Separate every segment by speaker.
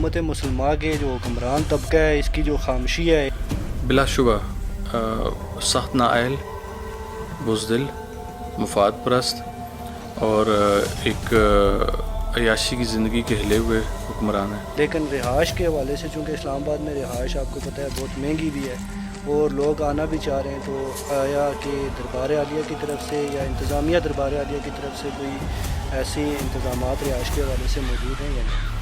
Speaker 1: امت مسلمہ کے جو حکمران طبقہ ہے اس کی جو خاموشی ہے،
Speaker 2: بلا شبہ سخت نااہل، بزدل، مفاد پرست اور ایک عیاشی کی زندگی کے ہلے ہوئے حکمران ہیں.
Speaker 1: لیکن رہائش کے حوالے سے چونکہ اسلام آباد میں رہائش آپ کو پتہ ہے بہت مہنگی بھی ہے اور لوگ آنا بھی چاہ رہے ہیں، تو آیا کہ دربار عالیہ کی طرف سے یا انتظامیہ دربار عالیہ کی طرف سے کوئی ایسی انتظامات رہائش کے حوالے سے موجود ہیں یا نہیں؟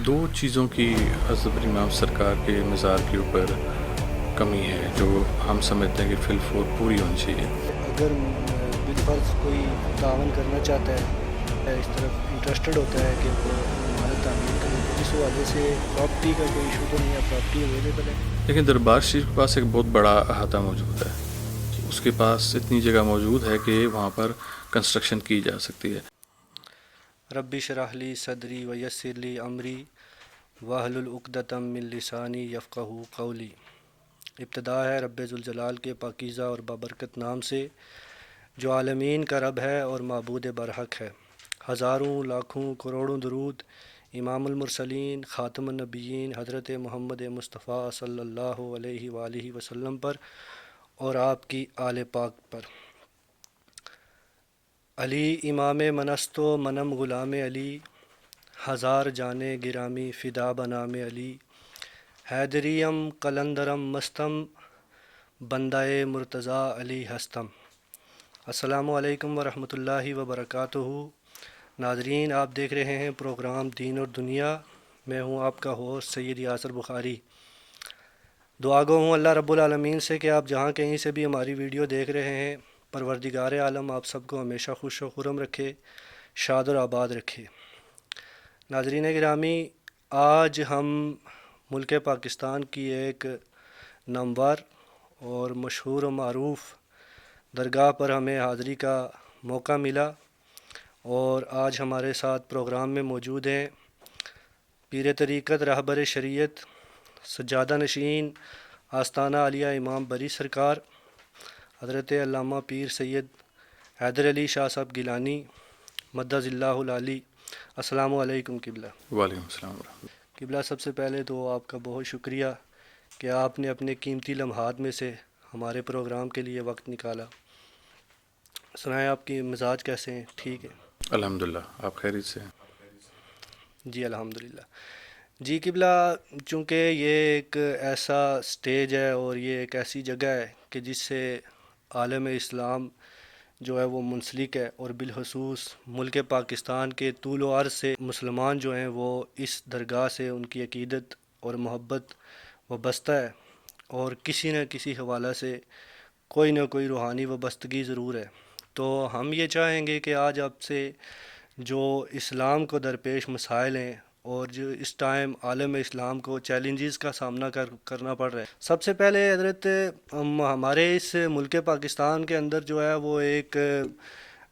Speaker 2: دو چیزوں کی حضرت امام سرکار کے مزار کے اوپر کمی ہے جو ہم سمجھتے ہیں کہ فی الفور پوری ہونی چاہیے.
Speaker 1: اگر بالفرض کوئی تعاون کرنا چاہتا ہے، اس طرف انٹرسٹڈ ہوتا ہے کہ وہ عمارت تعمیر کرے، تو اس حوالے سے پراپرٹی کا کوئی ایشو تو نہیں ہے، پراپرٹی اویلیبل ہے؟
Speaker 2: لیکن دربار شریف کے پاس ایک بہت بڑا احاطہ موجود ہے. اس کے پاس اتنی جگہ موجود ہے کہ وہاں پر کنسٹرکشن کی جا سکتی ہے.
Speaker 1: ربی اشرح لی صدری ویسر لی امری واحلل عقدۃ من لسانی یفقہوا قولی. ابتدا ہے رب ذوالجلال کے پاکیزہ اور بابرکت نام سے جو عالمین کا رب ہے اور معبود برحق ہے. ہزاروں لاکھوں کروڑوں درود امام المرسلین خاتم النبیین حضرت محمد مصطفیٰ صلی اللہ علیہ وآلہ وسلم پر اور آپ کی آل پاک پر. علی امام منست و منم غلام علی، ہزار جانے گرامی فدا بنام علی. حیدریم قلندرم مستم بندہ مرتضیٰ علی ہستم. السلام علیکم ورحمۃ اللہ وبرکاتہ. ناظرین، آپ دیکھ رہے ہیں پروگرام دین اور دنیا. میں ہوں آپ کا ہوسٹ سید یاسر بخاری. دعا گو ہوں اللہ رب العالمین سے کہ آپ جہاں کہیں سے بھی ہماری ویڈیو دیکھ رہے ہیں، پروردگار عالم آپ سب کو ہمیشہ خوش و خرم رکھے، شاد اور آباد رکھے. ناظرین گرامی، آج ہم ملک پاکستان کی ایک نامور اور مشہور و معروف درگاہ پر ہمیں حاضری کا موقع ملا، اور آج ہمارے ساتھ پروگرام میں موجود ہیں پیر طریقت رہبر شریعت سجادہ نشین آستانہ عالیہ امام بری سرکار حضرت علامہ پیر سید حیدر علی شاہ صاحب گیلانی مدظ اللہ العلی. السلام علیکم قبلہ.
Speaker 2: وعلیکم السلام ورحمۃ اللہ.
Speaker 1: قبلہ، سب سے پہلے تو آپ کا بہت شکریہ کہ آپ نے اپنے قیمتی لمحات میں سے ہمارے پروگرام کے لیے وقت نکالا. سنائیں آپ کی مزاج کیسے ہیں؟ ٹھیک ہے؟
Speaker 2: الحمدللہ. آپ خیریت سے ہیں؟
Speaker 1: جی الحمدللہ. جی قبلہ، چونکہ یہ ایک ایسا سٹیج ہے اور یہ ایک ایسی جگہ ہے کہ جس سے عالم اسلام جو ہے وہ منسلک ہے، اور بالخصوص ملک پاکستان کے طول و عرض سے مسلمان جو ہیں وہ اس درگاہ سے ان کی عقیدت اور محبت وابستہ ہے، اور کسی نہ کسی حوالہ سے کوئی نہ کوئی روحانی وابستگی ضرور ہے. تو ہم یہ چاہیں گے کہ آج آپ سے جو اسلام کو درپیش مسائل ہیں اور جو اس ٹائم عالم اسلام کو چیلنجز کا سامنا کرنا پڑ رہا ہے، سب سے پہلے حضرت ہمارے اس ملک پاکستان کے اندر جو ہے وہ ایک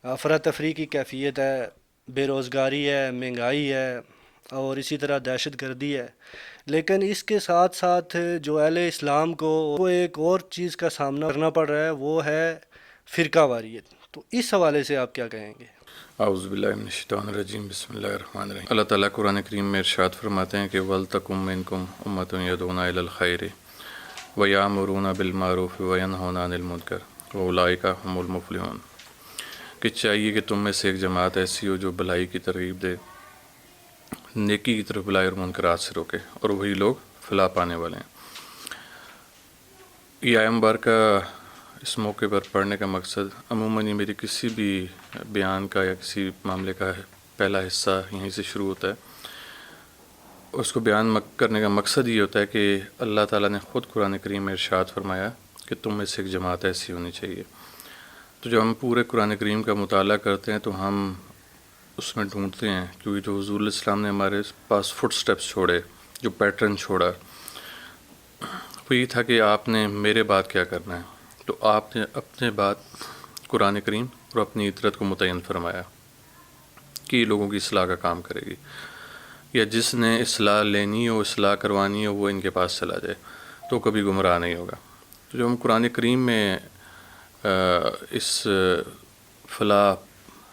Speaker 1: افراتفری کی کیفیت ہے، بے روزگاری ہے، مہنگائی ہے اور اسی طرح دہشت گردی ہے. لیکن اس کے ساتھ ساتھ جو اہل اسلام کو وہ ایک اور چیز کا سامنا کرنا پڑ رہا ہے، وہ ہے فرقہ واریت. تو اس حوالے سے آپ کیا کہیں گے؟
Speaker 2: اعوذ باللہ من الشیطان الرجیم. بسم اللہ الرحمن الرحیم. اللہ تعالیٰ قرآن کریم میں ارشاد فرماتے ہیں کہ وَلْتَكُن مِّنكُمْ أُمَّةٌ يَدْعُونَ إِلَى الْخَيْرِ وَيَأْمُرُونَ بِالْمَعْرُوفِ وَيَنْهَوْنَ عَنِ الْمُنكَرِ وَأُولَٰئِكَ هُمُ الْمُفْلِحُونَ. کہ چاہیے کہ تم میں سے ایک جماعت ایسی ہو جو بھلائی کی ترغیب دے، نیکی کی طرف بلائے اور منکرات سے روکے، اور وہی لوگ فلاح پانے والے ہیں. یہ آیت مبارکہ اس موقع پر پڑھنے کا مقصد عموماً یہ میری کسی بھی بیان کا یا کسی معاملے کا پہلا حصہ یہیں سے شروع ہوتا ہے. اس کو بیان کرنے کا مقصد یہ ہوتا ہے کہ اللہ تعالیٰ نے خود قرآن کریم میں ارشاد فرمایا کہ تم میں سے ایک جماعت ایسی ہونی چاہیے. تو جب ہم پورے قرآن کریم کا مطالعہ کرتے ہیں تو ہم اس میں ڈھونڈتے ہیں، کیونکہ جو حضور علیہ السلام نے ہمارے پاس فٹ سٹیپس چھوڑے، جو پیٹرن چھوڑا، وہ یہ تھا کہ آپ نے میرے بعد کیا کرنا ہے. تو آپ نے اپنے بعد قرآن کریم اور اپنی اطرت کو متعین فرمایا کہ یہ لوگوں کی اصلاح کا کام کرے گی، یا جس نے اصلاح لینی ہو، اصلاح کروانی ہو، وہ ان کے پاس چلا جائے تو کبھی گمراہ نہیں ہوگا. تو جب ہم قرآن کریم میں اس فلاح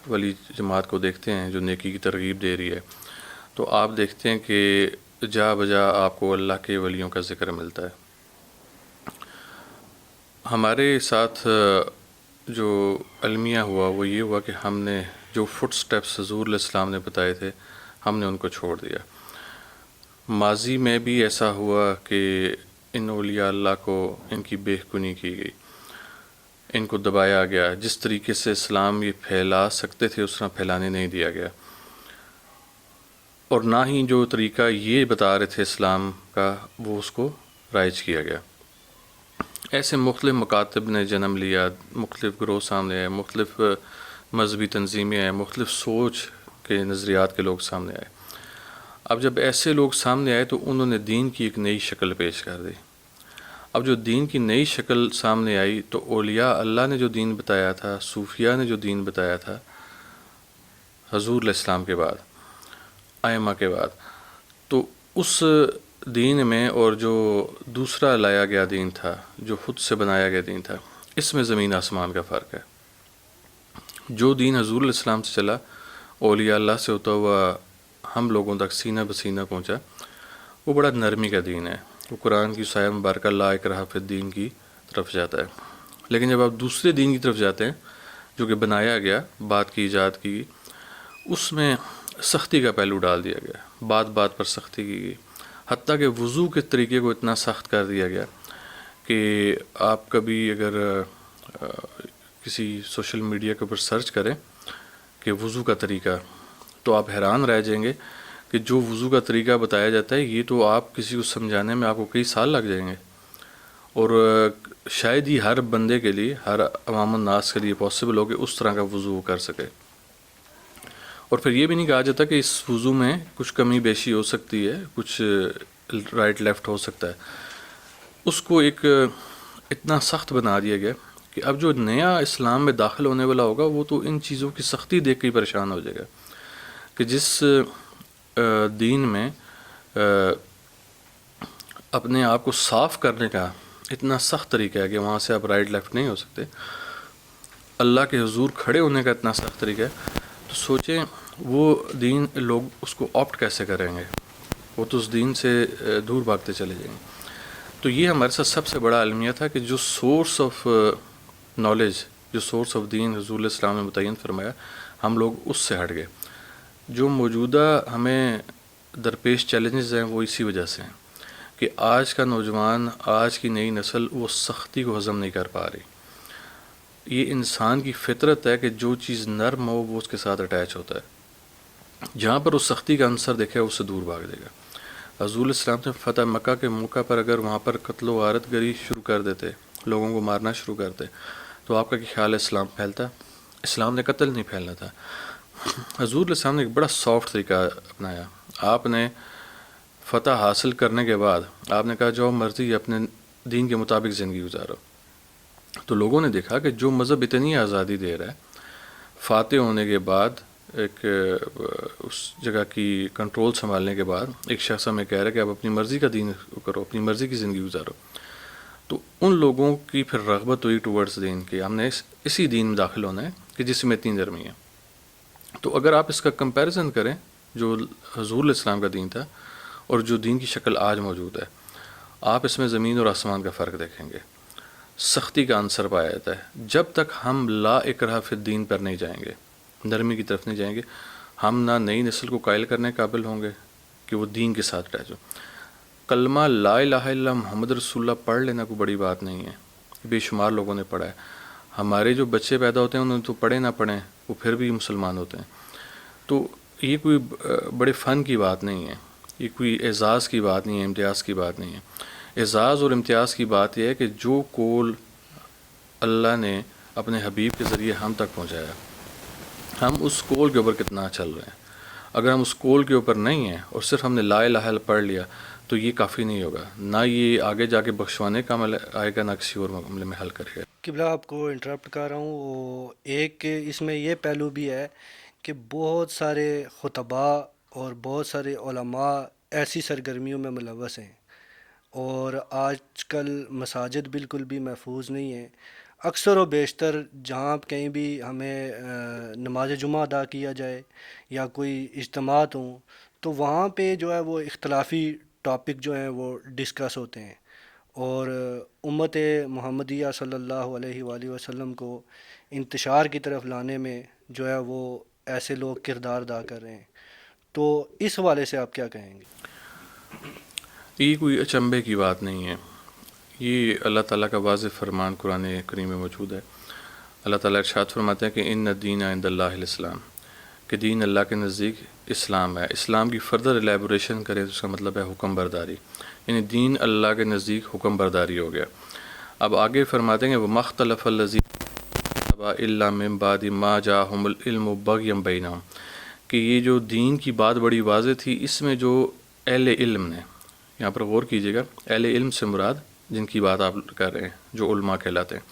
Speaker 2: والی جماعت کو دیکھتے ہیں جو نیکی کی ترغیب دے رہی ہے، تو آپ دیکھتے ہیں کہ جا بجا آپ کو اللہ کے ولیوں کا ذکر ملتا ہے. ہمارے ساتھ جو المیہ ہوا وہ یہ ہوا کہ ہم نے جو فٹ سٹیپس حضور علیہ السلام نے بتائے تھے ہم نے ان کو چھوڑ دیا. ماضی میں بھی ایسا ہوا کہ ان اولیاء اللہ کو ان کی بے کنی کی گئی، ان کو دبایا گیا. جس طریقے سے اسلام یہ پھیلا سکتے تھے اس طرح پھیلانے نہیں دیا گیا، اور نہ ہی جو طریقہ یہ بتا رہے تھے اسلام کا وہ اس کو رائج کیا گیا. ایسے مختلف مکاتب نے جنم لیا، مختلف گروہ سامنے آئے، مختلف مذہبی تنظیمیں آئے، مختلف سوچ کے نظریات کے لوگ سامنے آئے. اب جب ایسے لوگ سامنے آئے تو انہوں نے دین کی ایک نئی شکل پیش کر دی. اب جو دین کی نئی شکل سامنے آئی تو اولیاء اللہ نے جو دین بتایا تھا، صوفیاء نے جو دین بتایا تھا حضور علیہ السلام کے بعد، ائمہ کے بعد، تو اس دین میں اور جو دوسرا لایا گیا دین تھا، جو خود سے بنایا گیا دین تھا، اس میں زمین آسمان کا فرق ہے. جو دین حضور علیہ السلام سے چلا، اولیاء اللہ سے ہوتا ہوا ہم لوگوں تک سینہ بسینہ پہنچا، وہ بڑا نرمی کا دین ہے. وہ قرآن کی سایہ مبارکہ لا اکراہ فی الدین کی طرف جاتا ہے. لیکن جب آپ دوسرے دین کی طرف جاتے ہیں جو کہ بنایا گیا، بات کی ایجاد کی، اس میں سختی کا پہلو ڈال دیا گیا، بات بات پر سختی کی گئی. حتیٰ کہ وضو کے طریقے کو اتنا سخت کر دیا گیا کہ آپ کبھی اگر کسی سوشل میڈیا کے اوپر سرچ کریں کہ وضو کا طریقہ، تو آپ حیران رہ جائیں گے کہ جو وضو کا طریقہ بتایا جاتا ہے یہ تو آپ کسی کو سمجھانے میں آپ کو کئی سال لگ جائیں گے، اور شاید ہی ہر بندے کے لیے، ہر عوام الناس کے لیے پاسبل ہو کہ اس طرح کا وضو کر سکے. اور پھر یہ بھی نہیں کہا جاتا کہ اس وضو میں کچھ کمی بیشی ہو سکتی ہے، کچھ رائٹ لیفٹ ہو سکتا ہے. اس کو ایک اتنا سخت بنا دیا گیا کہ اب جو نیا اسلام میں داخل ہونے والا ہوگا وہ تو ان چیزوں کی سختی دیکھ کے ہی پریشان ہو جائے گا کہ جس دین میں اپنے آپ کو صاف کرنے کا اتنا سخت طریقہ ہے کہ وہاں سے آپ رائٹ لیفٹ نہیں ہو سکتے، اللہ کے حضور کھڑے ہونے کا اتنا سخت طریقہ ہے، تو سوچیں وہ دین لوگ اس کو آپٹ کیسے کریں گے، وہ تو اس دین سے دور بھاگتے چلے جائیں گے. تو یہ ہمارے ساتھ سب سے بڑا المیہ تھا کہ جو سورس آف نالج، جو سورس آف دین حضور علیہ السلام نے متعین فرمایا، ہم لوگ اس سے ہٹ گئے. جو موجودہ ہمیں درپیش چیلنجز ہیں وہ اسی وجہ سے ہیں کہ آج کا نوجوان، آج کی نئی نسل وہ سختی کو ہضم نہیں کر پا رہی. یہ انسان کی فطرت ہے کہ جو چیز نرم ہو وہ اس کے ساتھ اٹیچ ہوتا ہے. جہاں پر وہ سختی کا عنصر دیکھے اس سے دور بھاگ جائے گا. حضور علیہ السلام سے فتح مکہ کے موقع پر اگر وہاں پر قتل و غارت گری شروع کر دیتے، لوگوں کو مارنا شروع کرتے، تو آپ کا کیا خیال ہے اسلام پھیلتا؟ اسلام نے قتل نہیں پھیلنا تھا. حضور علیہ السلام نے ایک بڑا سافٹ طریقہ اپنایا. آپ نے فتح حاصل کرنے کے بعد آپ نے کہا جو مرضی اپنے دین کے مطابق زندگی گزارو. تو لوگوں نے دیکھا کہ جو مذہب اتنی آزادی دے رہا ہے، فاتح ہونے کے بعد، ایک اس جگہ کی کنٹرول سنبھالنے کے بعد ایک شخص ہمیں کہہ رہا ہے کہ آپ اپنی مرضی کا دین کرو، اپنی مرضی کی زندگی گزارو، تو ان لوگوں کی پھر رغبت ہوئی ٹورڈز دین کہ ہم نے اسی دین میں داخل ہونا ہے کہ جس میں اتنی نرمی ہے. تو اگر آپ اس کا کمپیریزن کریں جو حضور علیہ السلام کا دین تھا اور جو دین کی شکل آج موجود ہے، آپ اس میں زمین اور آسمان کا فرق دیکھیں گے. سختی کا عنصر پایا جاتا ہے. جب تک ہم لا اکراہ فی الدین پر نہیں جائیں گے، نرمی کی طرف نہیں جائیں گے، ہم نہ نئی نسل کو قائل کرنے قابل ہوں گے کہ وہ دین کے ساتھ اٹیچ ہو. کلمہ لا الہ الا اللہ محمد رسول اللہ پڑھ لینا کوئی بڑی بات نہیں ہے، بے شمار لوگوں نے پڑھا ہے. ہمارے جو بچے پیدا ہوتے ہیں انہوں نے تو پڑھے نہ پڑھیں وہ پھر بھی مسلمان ہوتے ہیں. تو یہ کوئی بڑے فن کی بات نہیں ہے، یہ کوئی اعزاز کی بات نہیں ہے، امتیاز کی بات نہیں ہے. اعزاز اور امتیاز کی بات یہ ہے کہ جو قول اللہ نے اپنے حبیب کے ذریعے ہم تک پہنچایا، ہم اس قول کے اوپر کتنا چل رہے ہیں. اگر ہم اس قول کے اوپر نہیں ہیں اور صرف ہم نے لا الہ الا پڑھ لیا تو یہ کافی نہیں ہوگا، نہ یہ آگے جا کے بخشوانے کا عمل آئے گا، نہ کسی اور معاملے میں حل کرے گا.
Speaker 1: قبلہ آپ کو انٹرپٹ کر رہا ہوں. وہ ایک اس میں یہ پہلو بھی ہے کہ بہت سارے خطباء اور بہت سارے علماء ایسی سرگرمیوں میں ملوث ہیں، اور آج کل مساجد بالکل بھی محفوظ نہیں ہیں. اکثر و بیشتر جہاں کہیں بھی ہمیں نماز جمعہ ادا کیا جائے یا کوئی اجتماعات ہوں تو وہاں پہ جو ہے وہ اختلافی ٹاپک جو ہیں وہ ڈسکس ہوتے ہیں، اور امت محمدیہ صلی اللہ علیہ وآلہ وسلم کو انتشار کی طرف لانے میں جو ہے وہ ایسے لوگ کردار ادا کر رہے ہیں. تو اس حوالے سے آپ کیا کہیں گے؟
Speaker 2: یہ کوئی اچنبے کی بات نہیں ہے، یہ اللہ تعالیٰ کا واضح فرمان قرآن کریم میں موجود ہے. اللہ تعالیٰ ارشاد فرماتے ہیں کہ ان الدین عند اللہ الاسلام، کہ دین اللہ کے نزدیک اسلام ہے. اسلام کی فردر الیبوریشن کریں تو اس کا مطلب ہے حکم برداری، یعنی دین اللہ کے نزدیک حکم برداری ہو گیا. اب آگے فرماتے ہیں کہ وہ مختلف الذین الا من بعد ما جاءہم العلم بغیا بینہم، کہ یہ جو دین کی بات بڑی واضح تھی، اس میں جو اہل علم نے، یہاں پر غور کیجیے گا، اہل علم سے مراد جن کی بات آپ کر رہے ہیں جو علماء کہلاتے ہیں،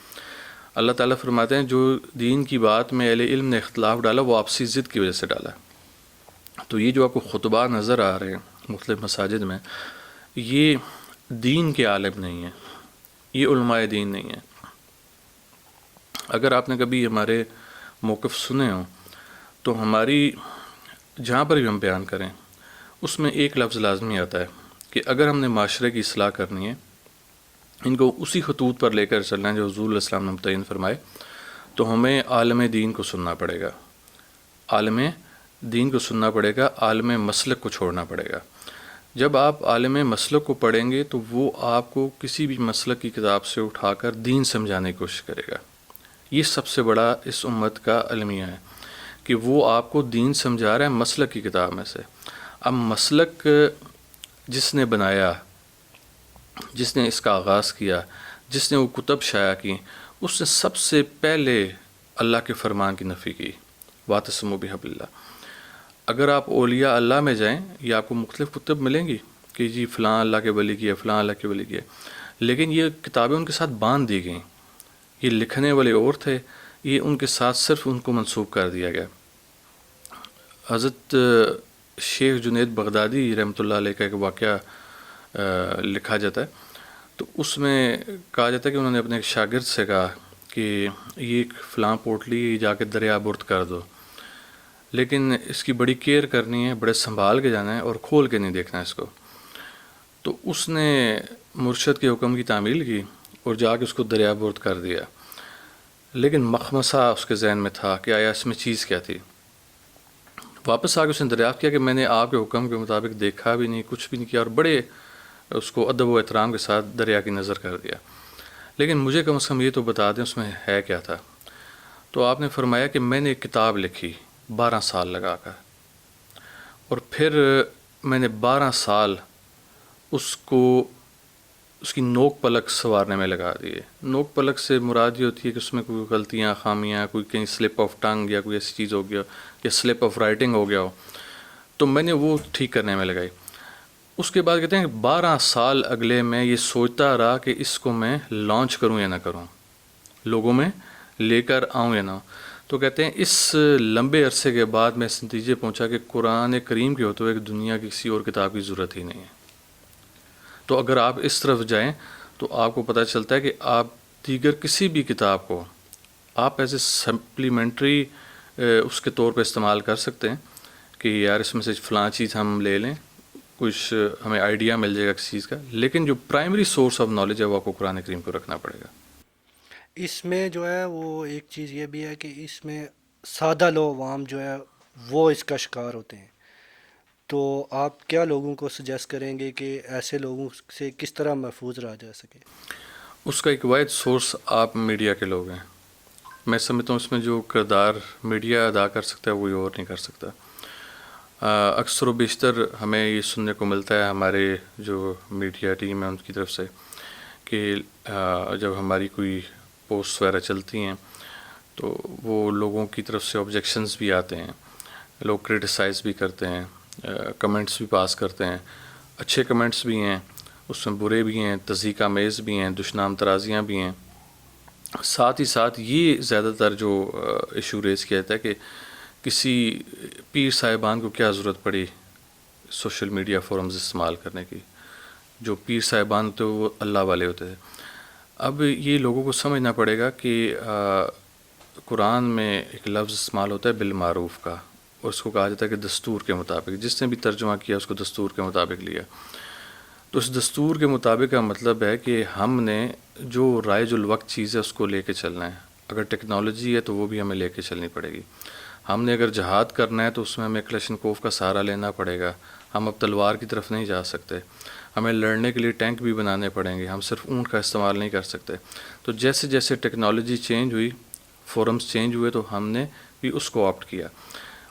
Speaker 2: اللہ تعالیٰ فرماتے ہیں جو دین کی بات میں اہل علم نے اختلاف ڈالا وہ آپسی ضد کی وجہ سے ڈالا. تو یہ جو آپ کو خطبہ نظر آ رہے ہیں مختلف مساجد میں، یہ دین کے عالم نہیں ہیں، یہ علماء دین نہیں ہیں. اگر آپ نے کبھی ہمارے موقف سنے ہوں تو ہماری جہاں پر بھی ہم بیان کریں اس میں ایک لفظ لازمی آتا ہے کہ اگر ہم نے معاشرے کی اصلاح کرنی ہے، ان کو اسی خطوط پر لے کر چلنا ہے جو حضور علیہ السلام نے متعین فرمائے، تو ہمیں عالم دین کو سننا پڑے گا، عالم دین کو سننا پڑے گا، عالم مسلک کو چھوڑنا پڑے گا. جب آپ عالم مسلک کو پڑھیں گے تو وہ آپ کو کسی بھی مسلک کی کتاب سے اٹھا کر دین سمجھانے کی کوشش کرے گا. یہ سب سے بڑا اس امت کا المیہ ہے کہ وہ آپ کو دین سمجھا رہا ہے مسلک کی کتاب میں سے. اب مسلک جس نے بنایا، جس نے اس کا آغاز کیا، جس نے وہ کتب شائع کی، اس نے سب سے پہلے اللہ کے فرمان کی نفی کی، واعتصموا بحبل اللہ. اگر آپ اولیاء اللہ میں جائیں یہ آپ کو مختلف کتب ملیں گی کہ جی فلاں اللہ کے ولی کی ہے، فلاں اللہ کے ولی کی ہے، لیکن یہ کتابیں ان کے ساتھ باندھ دی گئیں. یہ لکھنے والے اور تھے، یہ ان کے ساتھ صرف ان کو منسوب کر دیا گیا. حضرت شیخ جنید بغدادی رحمۃ اللہ علیہ کا ایک واقعہ لکھا جاتا ہے، تو اس میں کہا جاتا ہے کہ انہوں نے اپنے ایک شاگرد سے کہا کہ یہ ایک فلاں پوٹلی جا کے دریا برد کر دو، لیکن اس کی بڑی کیئر کرنی ہے، بڑے سنبھال کے جانا ہے اور کھول کے نہیں دیکھنا اس کو. تو اس نے مرشد کے حکم کی تعمیل کی اور جا کے اس کو دریا برد کر دیا، لیکن مخمصہ اس کے ذہن میں تھا کہ آیا اس میں چیز کیا تھی. واپس آ کے اس نے دریافت کیا کہ میں نے آپ کے حکم کے مطابق دیکھا بھی نہیں، کچھ بھی نہیں کیا، اور بڑے اس کو ادب و احترام کے ساتھ دریا کی نظر کر دیا، لیکن مجھے کم از کم یہ تو بتا دیں اس میں ہے کیا تھا. تو آپ نے فرمایا کہ میں نے ایک کتاب لکھی 12 سال لگا کر، اور پھر میں نے 12 سال اس کو اس کی نوک پلک سنوارنے میں لگا دیے. نوک پلک سے مراد یہ ہوتی ہے کہ اس میں کوئی غلطیاں، خامیاں، کوئی کہیں سلپ آف ٹنگ یا کوئی ایسی چیز ہو گیا یا سلپ آف رائٹنگ ہو گیا ہو، تو میں نے وہ ٹھیک کرنے میں لگائی. اس کے بعد کہتے ہیں کہ 12 سال اگلے میں یہ سوچتا رہا کہ اس کو میں لانچ کروں یا نہ کروں، لوگوں میں لے کر آؤں یا نہ. تو کہتے ہیں اس لمبے عرصے کے بعد میں اس نتیجے پہنچا کہ قرآن کریم کے ہوتے ہوئے دنیا کی کسی اور کتاب کی ضرورت ہی نہیں ہے. تو اگر آپ اس طرف جائیں تو آپ کو پتہ چلتا ہے کہ آپ دیگر کسی بھی کتاب کو آپ ایز اے سپلیمنٹری اس کے طور پہ استعمال کر سکتے ہیں کہ یار اس میں سے فلاں چیز ہم لے لیں، کچھ ہمیں آئیڈیا مل جائے گا کسی چیز کا، لیکن جو پرائمری سورس آف نالج ہے وہ آپ کو قرآن کریم کو رکھنا پڑے گا.
Speaker 1: اس میں جو ہے وہ ایک چیز یہ بھی ہے کہ اس میں سادہ لو عوام جو ہے وہ اس کا شکار ہوتے ہیں. تو آپ کیا لوگوں کو سجیسٹ کریں گے کہ ایسے لوگوں سے کس طرح محفوظ رہا جا سکے؟
Speaker 2: اس کا ایک واحد سورس آپ میڈیا کے لوگ ہیں. میں سمجھتا ہوں اس میں جو کردار میڈیا ادا کر سکتا ہے وہی اور نہیں کر سکتا. اکثر و بیشتر ہمیں یہ سننے کو ملتا ہے ہمارے جو میڈیا ٹیم ہے ان کی طرف سے کہ جب ہماری کوئی پوسٹ وغیرہ چلتی ہیں تو وہ لوگوں کی طرف سے آبجیکشنز بھی آتے ہیں، لوگ کرٹیسائز بھی کرتے ہیں، کمنٹس بھی پاس کرتے ہیں. اچھے کمنٹس بھی ہیں، اس میں برے بھی ہیں، تضحیک آمیز بھی ہیں، دشنام ترازیاں بھی ہیں. ساتھ ہی ساتھ یہ زیادہ تر جو ایشو ریز کیا جاتا ہے کہ کسی پیر صاحبان کو کیا ضرورت پڑی سوشل میڈیا فورمز استعمال کرنے کی، جو پیر صاحبان تو وہ اللہ والے ہوتے تھے. اب یہ لوگوں کو سمجھنا پڑے گا کہ قرآن میں ایک لفظ استعمال ہوتا ہے بالمعروف کا، اور اس کو کہا جاتا ہے کہ دستور کے مطابق، جس نے بھی ترجمہ کیا اس کو دستور کے مطابق لیا. تو اس دستور کے مطابق کا مطلب ہے کہ ہم نے جو رائج الوقت چیز ہے اس کو لے کے چلنا ہے. اگر ٹیکنالوجی ہے تو وہ بھی ہمیں لے کے چلنی پڑے گی. ہم نے اگر جہاد کرنا ہے تو اس میں ہمیں کلشنکوف کا سہارا لینا پڑے گا. ہم اب تلوار کی طرف نہیں جا سکتے. ہمیں لڑنے کے لیے ٹینک بھی بنانے پڑیں گے. ہم صرف اونٹ کا استعمال نہیں کر سکتے. تو جیسے جیسے ٹیکنالوجی چینج ہوئی، فورمز چینج ہوئے، تو ہم نے بھی اس کو آپٹ کیا.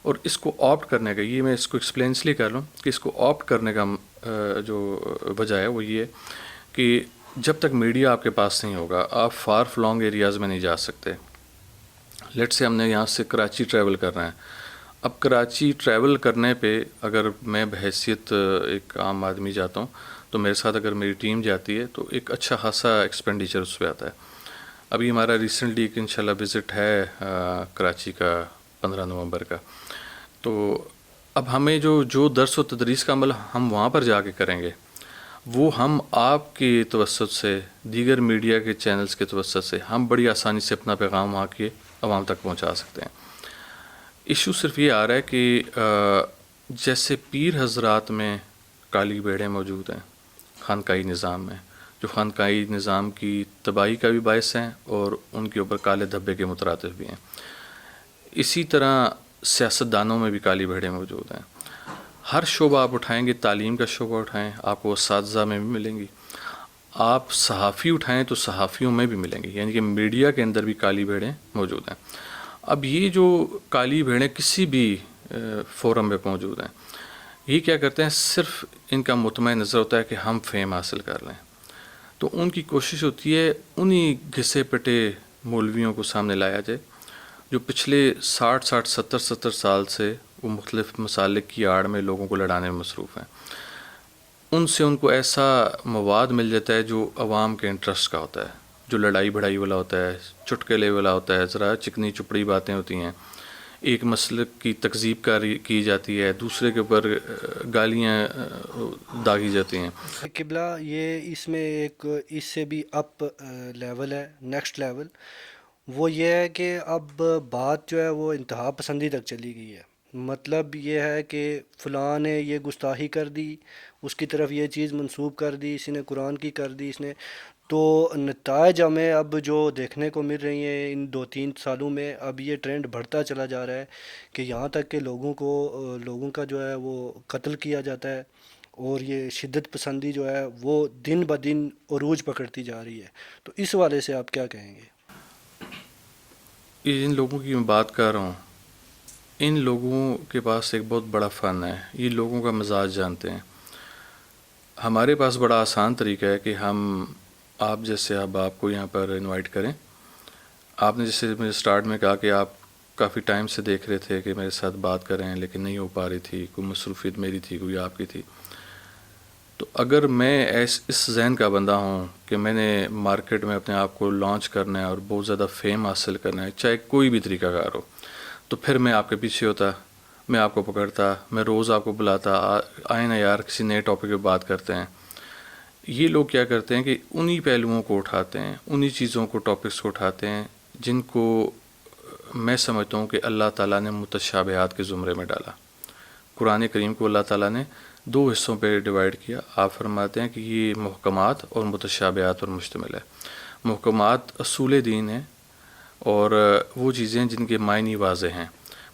Speaker 2: اور اس کو آپٹ کرنے کا، یہ میں اس کو ایکسپلین اس لیے کر لوں کہ اس کو آپٹ کرنے کا جو وجہ ہے وہ یہ کہ جب تک میڈیا آپ کے پاس نہیں ہوگا آپ فار فلانگ ایریاز میں نہیں جا سکتے. لیٹ سے ہم نے یہاں سے کراچی ٹریول کرنا ہے. اب کراچی ٹریول کرنے پہ اگر میں بحیثیت ایک عام آدمی جاتا ہوں تو میرے ساتھ اگر میری ٹیم جاتی ہے تو ایک اچھا خاصا ایکسپینڈیچر اس پہ آتا ہے. ابھی ہمارا ریسنٹلی ایک انشاءاللہ وزٹ ہے کراچی کا 15 نومبر کا. تو اب ہمیں جو درس و تدریس کا عمل ہم وہاں پر جا کے کریں گے وہ ہم آپ کے توسط سے، دیگر میڈیا کے چینلز کے توسط سے ہم بڑی آسانی سے اپنا پیغام وہاں کے عوام تک پہنچا سکتے ہیں. ایشو صرف یہ آ رہا ہے کہ جیسے پیر حضرات میں کالی بھیڑیں موجود ہیں خانقاہی نظام میں، جو خانقاہی نظام کی تباہی کا بھی باعث ہیں اور ان کے اوپر کالے دھبے کے مترادف بھی ہیں، اسی طرح سیاستدانوں میں بھی کالی بھیڑیں موجود ہیں. ہر شعبہ آپ اٹھائیں گے، تعلیم کا شعبہ اٹھائیں آپ کو اساتذہ میں بھی ملیں گی. آپ صحافی اٹھائیں تو صحافیوں میں بھی ملیں گی، یعنی کہ میڈیا کے اندر بھی کالی بھیڑیں موجود ہیں. اب یہ جو کالی بھیڑیں کسی بھی فورم پہ موجود ہیں، یہ کیا کرتے ہیں، صرف ان کا مطمئن نظر ہوتا ہے کہ ہم فیم حاصل کر لیں. تو ان کی کوشش ہوتی ہے انہی گھسے پٹے مولویوں کو سامنے لایا جائے جو پچھلے 60 سال سے وہ مختلف مسالک کی آڑ میں لوگوں کو لڑانے میں مصروف ہیں. ان سے ان کو ایسا مواد مل جاتا ہے جو عوام کے انٹرسٹ کا ہوتا ہے، جو لڑائی بھڑائی والا ہوتا ہے، چٹکلے والا ہوتا ہے، ذرا چکنی چپڑی باتیں ہوتی ہیں. ایک مسلک کی تکذیب کاری کی جاتی ہے، دوسرے کے اوپر گالیاں داغی جاتی ہیں.
Speaker 1: قبلہ یہ اس میں ایک اس سے بھی اپ لیول ہے، نیکسٹ لیول. وہ یہ ہے کہ اب بات جو ہے وہ انتہا پسندی تک چلی گئی ہے. مطلب یہ ہے کہ فلاں نے یہ گستاخی کر دی، اس کی طرف یہ چیز منسوب کر دی، اس نے قرآن کی کر دی، اس نے. تو نتائج ہمیں اب جو دیکھنے کو مل رہی ہیں ان 2-3 سالوں میں، اب یہ ٹرینڈ بڑھتا چلا جا رہا ہے کہ یہاں تک کہ لوگوں کا جو ہے وہ قتل کیا جاتا ہے، اور یہ شدت پسندی جو ہے وہ دن بدن عروج پکڑتی جا رہی ہے. تو اس والے سے آپ کیا کہیں گے؟
Speaker 2: یہ جن لوگوں کی میں بات کر رہا ہوں، ان لوگوں کے پاس ایک بہت بڑا فن ہے، یہ لوگوں کا مزاج جانتے ہیں. ہمارے پاس بڑا آسان طریقہ ہے کہ ہم آپ جیسے اب آپ کو یہاں پر انوائٹ کریں. آپ نے جیسے مجھے سٹارٹ میں کہا کہ آپ کافی ٹائم سے دیکھ رہے تھے کہ میرے ساتھ بات کریں لیکن نہیں ہو پا رہی تھی، کوئی مصروفیت میری تھی، کوئی آپ کی تھی. تو اگر میں اس ذہن کا بندہ ہوں کہ میں نے مارکیٹ میں اپنے آپ کو لانچ کرنا ہے اور بہت زیادہ فیم حاصل کرنا ہے، چاہے کوئی بھی طریقہ کار ہو، تو پھر میں آپ کے پیچھے ہوتا، میں آپ کو پکڑتا، میں روز آپ کو بلاتا، آئیں نا یار کسی نئے ٹاپک پہ بات کرتے ہیں. یہ لوگ کیا کرتے ہیں کہ انہی پہلوؤں کو اٹھاتے ہیں، انہی چیزوں کو، ٹاپکس کو اٹھاتے ہیں جن کو میں سمجھتا ہوں کہ اللہ تعالیٰ نے متشابہات کے زمرے میں ڈالا. قرآن کریم کو اللہ تعالیٰ نے 2 حصوں پہ ڈیوائیڈ کیا. آپ فرماتے ہیں کہ یہ محکمات اور متشابہات پر مشتمل ہے. محکمات اصول دین ہیں اور وہ چیزیں جن کے معنی واضح ہیں.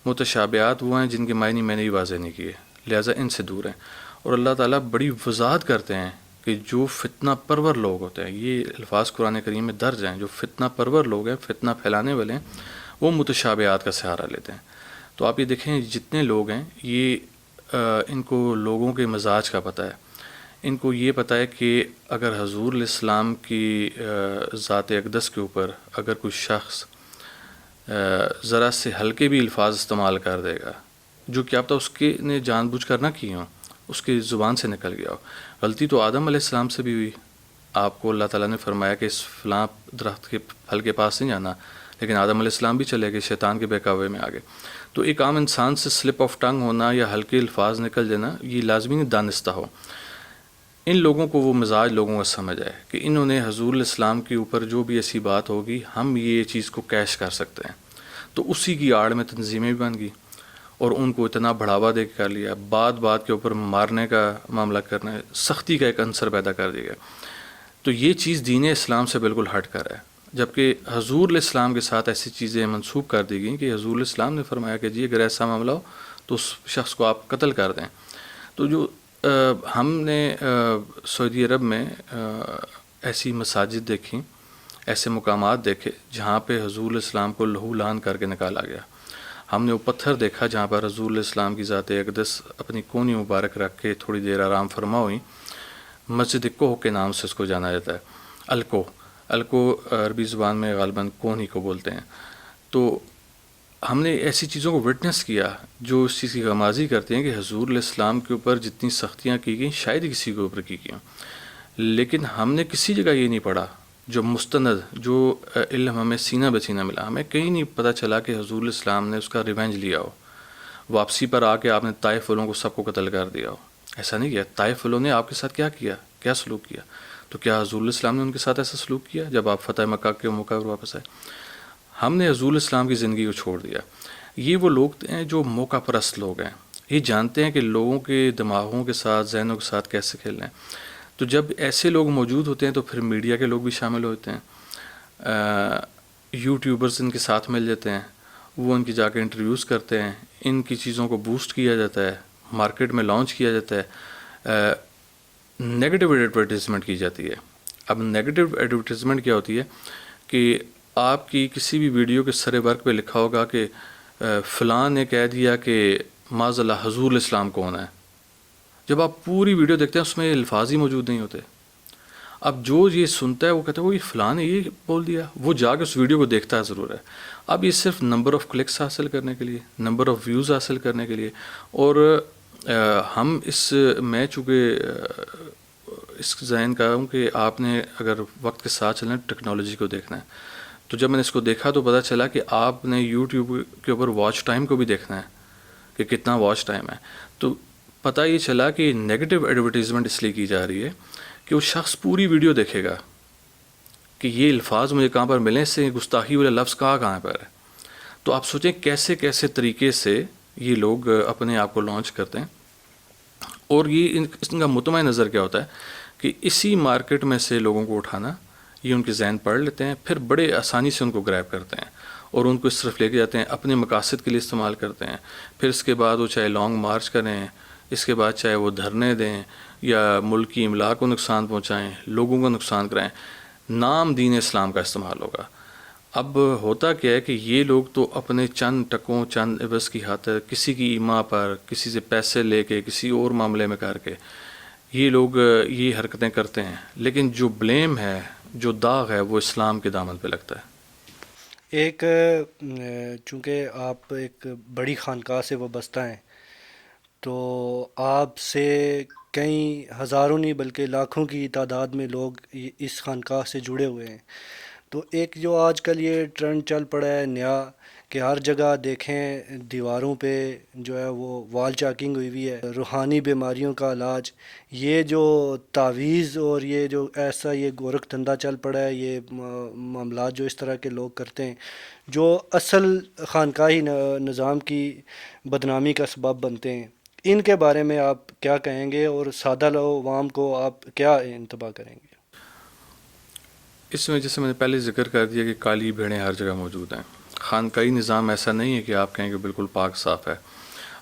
Speaker 2: متشابہات وہ ہیں جن کے معنی میں نے بھی واضح نہیں کیے، لہٰذا ان سے دور ہیں. اور اللہ تعالیٰ بڑی وضاحت کرتے ہیں کہ جو فتنہ پرور لوگ ہوتے ہیں، یہ الفاظ قرآن کریم میں درج ہیں، جو فتنہ پرور لوگ ہیں، فتنہ پھیلانے والے ہیں، وہ متشابہات کا سہارا لیتے ہیں. تو آپ یہ دیکھیں جتنے لوگ ہیں یہ ان کو لوگوں کے مزاج کا پتہ ہے. ان کو یہ پتہ ہے کہ اگر حضور علیہ السلام کی ذات اقدس کے اوپر اگر کوئی شخص ذرا سے ہلکے بھی الفاظ استعمال کر دے گا جو کہ اب تک اس کے نے جان بوجھ کر نہ کی ہوں، اس کی زبان سے نکل گیا ہو. غلطی تو آدم علیہ السلام سے بھی ہوئی. آپ کو اللہ تعالیٰ نے فرمایا کہ اس فلاں درخت کے پھل کے پاس نہیں جانا، لیکن آدم علیہ السلام بھی چلے گئے، شیطان کے بہکاوے میں آ گئے. تو ایک عام انسان سے سلپ آف ٹنگ ہونا یا ہلکے الفاظ نکل جانا یہ لازمی نہیں دانستہ ہو. ان لوگوں کو وہ مزاج لوگوں کا سمجھ آئے کہ انہوں نے حضور علیہ السلام کے اوپر جو بھی ایسی بات ہوگی ہم یہ چیز کو کیش کر سکتے ہیں. تو اسی کی آڑ میں تنظیمیں بھی بن گئی اور ان کو اتنا بڑھاوا دے کے کر لیا، بات کے اوپر مارنے کا معاملہ کرنا، سختی کا ایک عنصر پیدا کر دیا گیا. تو یہ چیز دین اسلام سے بالکل ہٹ کر ہے، جبکہ حضور علیہ السلام کے ساتھ ایسی چیزیں منسوخ کر دی گئیں کہ حضور علیہ السلام نے فرمایا کہ جی اگر ایسا معاملہ ہو تو اس شخص کو آپ قتل کر دیں. تو جو ہم نے سعودی عرب میں ایسی مساجد دیکھیں، ایسے مقامات دیکھے جہاں پہ حضور علیہ السلام کو لہو لہان کر کے نکالا گیا. ہم نے وہ پتھر دیکھا جہاں پر حضور علیہ السلام کی ذات اقدس اپنی کونی مبارک رکھ کے تھوڑی دیر آرام فرما ہوئی. مسجد کوہ کے نام سے اس کو جانا جاتا ہے. الکو عربی زبان میں غالباً کونی کو بولتے ہیں. تو ہم نے ایسی چیزوں کو وٹنس کیا جو اس چیز کی غمازی کرتے ہیں کہ حضور علیہ السلام کے اوپر جتنی سختیاں کی گئیں شاید ہی کسی کے اوپر کی گئیں، لیکن ہم نے کسی جگہ یہ نہیں پڑھا جو مستند، جو علم ہمیں سینہ بہ سینہ ملا. ہمیں کہیں نہیں پتہ چلا کہ حضور علیہ السلام نے اس کا ریونج لیا ہو، واپسی پر آ کے آپ نے طائف والوں کو سب کو قتل کر دیا ہو. ایسا نہیں کیا. طائف والوں نے آپ کے ساتھ کیا سلوک کیا؟ تو کیا حضور علیہ السلام نے ان کے ساتھ ایسا سلوک کیا جب آپ فتح مکہ کے موقع پر واپس آئے؟ ہم نے حضور علیہ السلام کی زندگی کو چھوڑ دیا. یہ وہ لوگ ہیں جو موقع پرست لوگ ہیں، یہ جانتے ہیں کہ لوگوں کے دماغوں کے ساتھ، ذہنوں کے ساتھ کیسے کھیلنا ہے. تو جب ایسے لوگ موجود ہوتے ہیں تو پھر میڈیا کے لوگ بھی شامل ہوتے ہیں، یوٹیوبرز ان کے ساتھ مل جاتے ہیں، وہ ان کی جا کے انٹرویوز کرتے ہیں، ان کی چیزوں کو بوسٹ کیا جاتا ہے، مارکیٹ میں لانچ کیا جاتا ہے، نیگیٹو ایڈورٹیزمنٹ کی جاتی ہے. اب نیگیٹو ایڈورٹیزمنٹ کیا ہوتی ہے کہ آپ کی کسی بھی ویڈیو کے سر برق پہ لکھا ہوگا کہ فلاں نے کہہ دیا کہ معاذ اللہ حضور علیہ السلام کون ہے. جب آپ پوری ویڈیو دیکھتے ہیں اس میں الفاظ ہی موجود نہیں ہوتے. اب جو یہ سنتا ہے وہ کہتا ہے وہ یہ فلاں نے یہ بول دیا، وہ جا کے اس ویڈیو کو دیکھتا ہے ضرور ہے. اب یہ صرف نمبر آف کلکس حاصل کرنے کے لیے، نمبر آف ویوز حاصل کرنے کے لیے. اور ہم میں چونکہ اس ذہن کا ہوں کہ آپ نے اگر وقت کے ساتھ چلنا ہے ٹیکنالوجی کو دیکھنا ہے. تو جب میں نے اس کو دیکھا تو پتہ چلا کہ آپ نے یوٹیوب کے اوپر واچ ٹائم کو بھی دیکھنا ہے کہ کتنا واچ ٹائم ہے. تو پتہ یہ چلا کہ نیگیٹو ایڈورٹیزمنٹ اس لیے کی جا رہی ہے کہ وہ شخص پوری ویڈیو دیکھے گا کہ یہ الفاظ مجھے کہاں پر ملیں، اس سے گستاخی والے لفظ کہاں پر ہے. تو آپ سوچیں کیسے کیسے طریقے سے یہ لوگ اپنے آپ کو لانچ کرتے ہیں. اور یہ اس کا مطمئن نظر کیا ہوتا ہے کہ اسی مارکیٹ میں سے لوگوں کو اٹھانا، یہ ان کے ذہن پڑھ لیتے ہیں، پھر بڑے آسانی سے ان کو گریب کرتے ہیں اور ان کو اس طرف لے کے جاتے ہیں، اپنے مقاصد کے لیے استعمال کرتے ہیں. پھر اس کے بعد وہ چاہے لانگ مارچ کریں، اس کے بعد چاہے وہ دھرنے دیں یا ملک کی املاک کو نقصان پہنچائیں، لوگوں کو نقصان کرائیں، نام دین اسلام کا استعمال ہوگا. اب ہوتا کیا ہے کہ یہ لوگ تو اپنے چند ٹکوں، چند عوض کی خاطر کسی کی ایما پر، کسی سے پیسے لے کے، کسی اور معاملے میں کر کے یہ لوگ یہ حرکتیں کرتے ہیں، لیکن جو بلیم ہے، جو داغ ہے وہ اسلام کے دامن پہ لگتا ہے.
Speaker 1: ایک چونکہ آپ ایک بڑی خانقاہ سے وابستہ ہیں تو آپ سے کئی ہزاروں نہیں بلکہ لاکھوں کی تعداد میں لوگ اس خانقاہ سے جڑے ہوئے ہیں. تو ایک جو آج کل یہ ٹرینڈ چل پڑا ہے نیا کہ ہر جگہ دیکھیں دیواروں پہ جو ہے وہ وال چاکنگ ہوئی ہوئی ہے، روحانی بیماریوں کا علاج، یہ جو تعویذ اور یہ جو ایسا یہ گورکھ دھندا چل پڑا ہے، یہ معاملات جو اس طرح کے لوگ کرتے ہیں جو اصل خانقاہی نظام کی بدنامی کا سبب بنتے ہیں، ان کے بارے میں آپ کیا کہیں گے اور سادہ عوام کو آپ کیا انتباہ کریں گے؟
Speaker 2: اس میں جیسے میں نے پہلے ذکر کر دیا کہ کالی بھیڑیں ہر جگہ موجود ہیں. خانقاہی نظام ایسا نہیں ہے کہ آپ کہیں کہ بالکل پاک صاف ہے.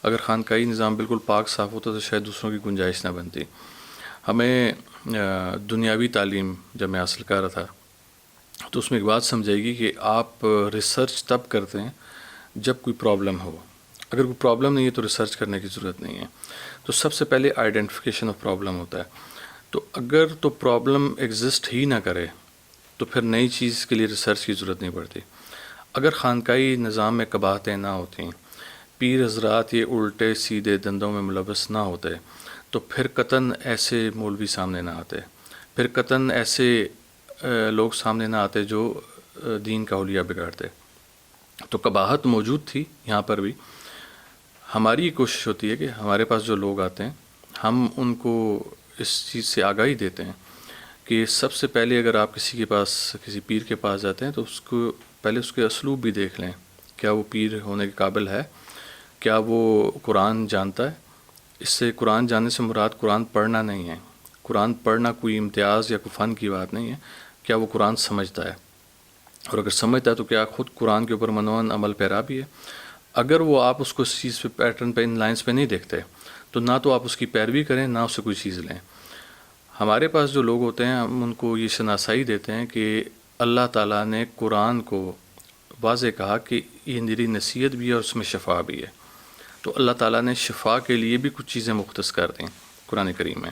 Speaker 2: اگر خانقاہی نظام بالکل پاک صاف ہوتا تو شاید دوسروں کی گنجائش نہ بنتی. ہمیں دنیاوی تعلیم جب میں حاصل کر رہا تھا تو اس میں ایک بات سمجھائے گی کہ آپ ریسرچ تب کرتے ہیں جب کوئی پرابلم ہو. اگر کوئی پرابلم نہیں ہے تو ریسرچ کرنے کی ضرورت نہیں ہے. تو سب سے پہلے آئیڈینٹیفیکیشن آف پرابلم ہوتا ہے. تو اگر تو پرابلم ایگزسٹ ہی نہ کرے تو پھر نئی چیز کے لیے ریسرچ کی ضرورت نہیں پڑتی. اگر خانقاہی نظام میں قباحتیں نہ ہوتیں، پیر حضرات یہ الٹے سیدھے دندوں میں ملوث نہ ہوتے تو پھر قطعاً ایسے مولوی سامنے نہ آتے، پھر قطعاً ایسے لوگ سامنے نہ آتے جو دین کا حلیہ بگاڑتے. تو قباحت موجود تھی یہاں پر بھی. ہماری کوشش ہوتی ہے کہ ہمارے پاس جو لوگ آتے ہیں ہم ان کو اس چیز سے آگاہی دیتے ہیں کہ سب سے پہلے اگر آپ کسی کے پاس، کسی پیر کے پاس جاتے ہیں تو اس کو پہلے اس کے اسلوب بھی دیکھ لیں، کیا وہ پیر ہونے کے قابل ہے. کیا وہ قرآن جانتا ہے؟ اس سے قرآن جاننے سے مراد قرآن پڑھنا نہیں ہے. قرآن پڑھنا کوئی امتیاز یا کوئی فن کی بات نہیں ہے. کیا وہ قرآن سمجھتا ہے؟ اور اگر سمجھتا ہے تو کیا خود قرآن کے اوپر منون عمل پیرا بھی ہے؟ اگر وہ آپ اس کو اس چیز پہ پیٹرن پہ ان لائنس پہ نہیں دیکھتے تو نہ تو آپ اس کی پیروی کریں نہ اس سے کوئی چیز لیں. ہمارے پاس جو لوگ ہوتے ہیں ہم ان کو یہ شناسائی دیتے ہیں کہ اللہ تعالیٰ نے قرآن کو واضح کہا کہ یہ میری نصیحت بھی ہے اور اس میں شفا بھی ہے. تو اللہ تعالیٰ نے شفا کے لیے بھی کچھ چیزیں مختص کر دیں قرآن کریم میں.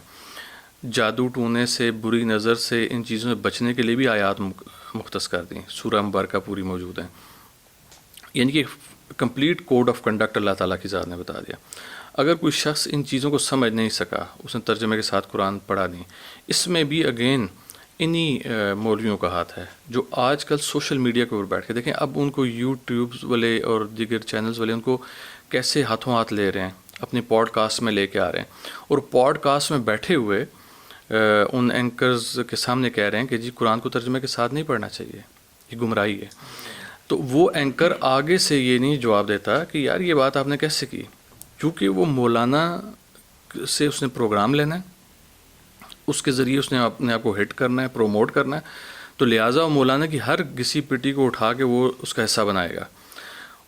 Speaker 2: جادو ٹونے سے، بری نظر سے، ان چیزوں سے بچنے کے لیے بھی آیات مختص کر دیں. سورہ مبارکہ پوری موجود ہیں. یعنی کہ کمپلیٹ کوڈ آف کنڈکٹ اللہ تعالیٰ کی ذات نے بتا دیا. اگر کوئی شخص ان چیزوں کو سمجھ نہیں سکا، اس نے ترجمے کے ساتھ قرآن پڑھا نہیں، اس میں بھی اگین انہی مولویوں کا ہاتھ ہے جو آج کل سوشل میڈیا کے اوپر بیٹھ کے دیکھیں. اب ان کو یوٹیوبز والے اور دیگر چینلز والے ان کو کیسے ہاتھوں ہاتھ لے رہے ہیں، اپنے پوڈ کاسٹ میں لے کے آ رہے ہیں، اور پوڈ کاسٹ میں بیٹھے ہوئے ان اینکرز کے سامنے کہہ رہے ہیں کہ جی قرآن کو ترجمے کے ساتھ نہیں پڑھنا چاہیے، یہ گمراہی ہے. تو وہ اینکر آگے سے یہ نہیں جواب دیتا کہ یار یہ بات آپ نے کیسے کی، کیونکہ وہ مولانا سے اس نے پروگرام لینا ہے، اس کے ذریعے اس نے اپنے آپ کو ہٹ کرنا ہے، پروموٹ کرنا ہے. تو لہٰذا وہ مولانا کی ہر گھسی پٹی کو اٹھا کے وہ اس کا حصہ بنائے گا،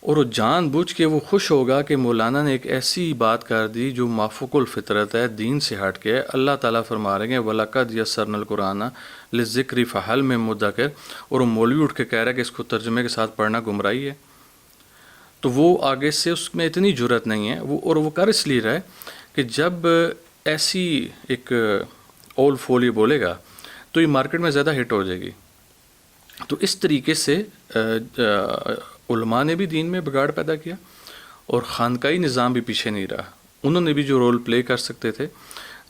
Speaker 2: اور وہ جان بوجھ کے وہ خوش ہوگا کہ مولانا نے ایک ایسی بات کر دی جو مافوق الفطرت ہے، دین سے ہٹ کے. اللہ تعالیٰ فرما رہے ہیں وَلَقَدْ يَسَّرْنَا الْقُرْآنَ لِلذِّكْرِ فَهَلْ مِن مُدَّكِرٍ، اور وہ مولوی اٹھ کے کہہ رہا ہے کہ اس کو ترجمے کے ساتھ پڑھنا گمراہی ہے. تو وہ آگے سے اس میں اتنی جرت نہیں ہے، اور وہ کر اس لیے رہا ہے کہ جب ایسی ایک اول فول یہ بولے گا تو یہ مارکیٹ میں زیادہ ہٹ ہو جائے گی. تو اس طریقے سے علماء نے بھی دین میں بگاڑ پیدا کیا، اور خانقاہی نظام بھی پیچھے نہیں رہا. انہوں نے بھی جو رول پلے کر سکتے تھے.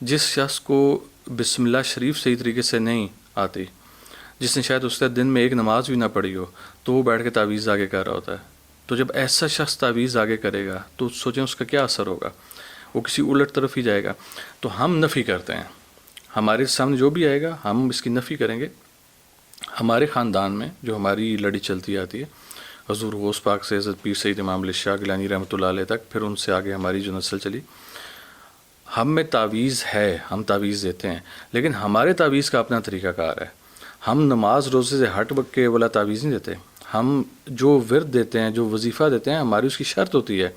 Speaker 2: جس شخص کو بسم اللہ شریف صحیح طریقے سے نہیں آتی، جس نے شاید اس دن میں ایک نماز بھی نہ پڑھی ہو، تو وہ بیٹھ کے تعویذ آگے کر رہا ہوتا ہے. تو جب ایسا شخص تعویذ آگے کرے گا تو سوچیں اس کا کیا اثر ہوگا، وہ کسی الٹ طرف ہی جائے گا. تو ہم نفی کرتے ہیں، ہمارے سامنے جو بھی آئے گا ہم اس کی نفی کریں گے. ہمارے خاندان میں جو ہماری لڑی چلتی آتی ہے حضور غوث پاک سے حضرت پیر سید امام علی شاہ گیلانی رحمۃ اللہ علیہ تک، پھر ان سے آگے ہماری جو نسل چلی، ہم میں تعویذ ہے، ہم تعویذ دیتے ہیں، لیکن ہمارے تعویذ کا اپنا طریقہ کار ہے. ہم نماز روزے سے ہٹ بک کے والا تعویذ نہیں دیتے. ہم جو ورد دیتے ہیں، جو وظیفہ دیتے ہیں، ہماری اس کی شرط ہوتی ہے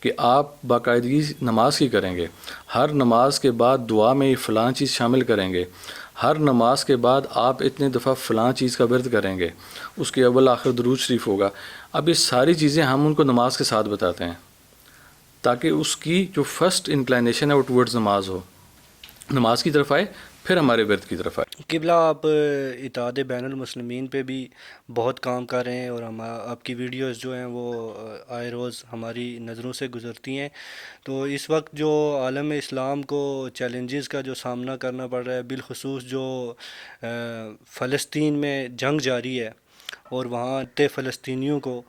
Speaker 2: کہ آپ باقاعدگی نماز کی کریں گے، ہر نماز کے بعد دعا میں یہ فلاں چیز شامل کریں گے، ہر نماز کے بعد آپ اتنے دفعہ فلاں چیز کا ورد کریں گے، اس کے اول آخر درود شریف ہوگا. اب یہ ساری چیزیں ہم ان کو نماز کے ساتھ بتاتے ہیں تاکہ اس کی جو فرسٹ انکلائنیشن ہے وہ ٹورڈز نماز ہو، نماز کی طرف آئے، پھر ہمارے ورد کی طرف آئے.
Speaker 1: قبلہ آپ اتحاد بین المسلمین پہ بھی بہت کام کر رہے ہیں، اور ہم آپ کی ویڈیوز جو ہیں وہ آئے روز ہماری نظروں سے گزرتی ہیں. تو اس وقت جو عالم اسلام کو چیلنجز کا جو سامنا کرنا پڑ رہا ہے، بالخصوص جو فلسطین میں جنگ جاری ہے اور وہاں فلسطینیوں کو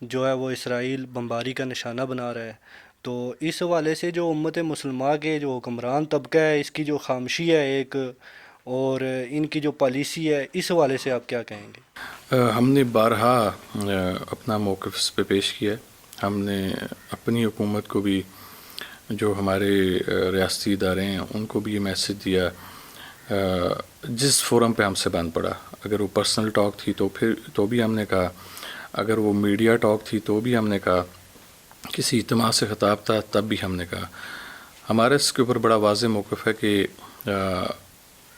Speaker 1: جو ہے وہ اسرائیل بمباری کا نشانہ بنا رہا ہے، تو اس حوالے سے جو امت مسلمہ کے جو حکمران طبقہ ہے، اس کی جو خاموشی ہے ایک، اور ان کی جو پالیسی ہے، اس حوالے سے آپ کیا کہیں گے؟
Speaker 2: ہم نے بارہا اپنا موقف اس پہ پیش کیا ہے. ہم نے اپنی حکومت کو بھی، جو ہمارے ریاستی ادارے ہیں ان کو بھی یہ میسج دیا جس فورم پہ ہم سے بند پڑا. اگر وہ پرسنل ٹاک تھی تو بھی ہم نے کہا، اگر وہ میڈیا ٹاک تھی تو بھی ہم نے کہا، کسی اجتماع سے خطاب تھا تب بھی ہم نے کہا. ہمارا اس کے اوپر بڑا واضح موقف ہے کہ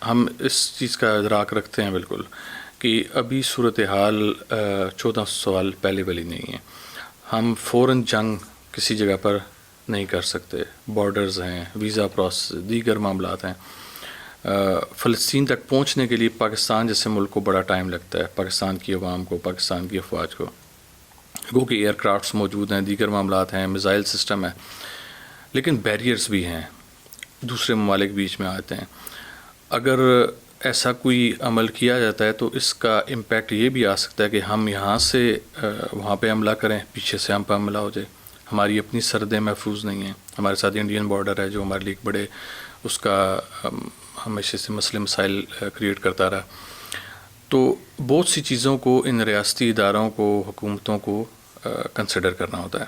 Speaker 2: ہم اس چیز کا ادراک رکھتے ہیں بالکل کہ ابھی صورتحال 14 سال پہلے والی نہیں ہے. ہم فوراً جنگ کسی جگہ پر نہیں کر سکتے. بارڈرز ہیں، ویزا پروسیس، دیگر معاملات ہیں. فلسطین تک پہنچنے کے لیے پاکستان جیسے ملک کو بڑا ٹائم لگتا ہے، پاکستان کی عوام کو، پاکستان کی افواج کو. گو کہ ایئر کرافٹس موجود ہیں، دیگر معاملات ہیں، میزائل سسٹم ہے، لیکن بیریئرز بھی ہیں، دوسرے ممالک بیچ میں آتے ہیں. اگر ایسا کوئی عمل کیا جاتا ہے تو اس کا امپیکٹ یہ بھی آ سکتا ہے کہ ہم یہاں سے وہاں پہ حملہ کریں، پیچھے سے ہم پہ حملہ ہو جائے. ہماری اپنی سرحدیں محفوظ نہیں ہیں. ہمارے ساتھ انڈین بارڈر ہے جو ہمارے لیے بڑے اس کا ہمیشہ سے مسئلے مسائل کریٹ کرتا رہا. تو بہت سی چیزوں کو ان ریاستی اداروں کو، حکومتوں کو کنسیڈر کرنا ہوتا ہے.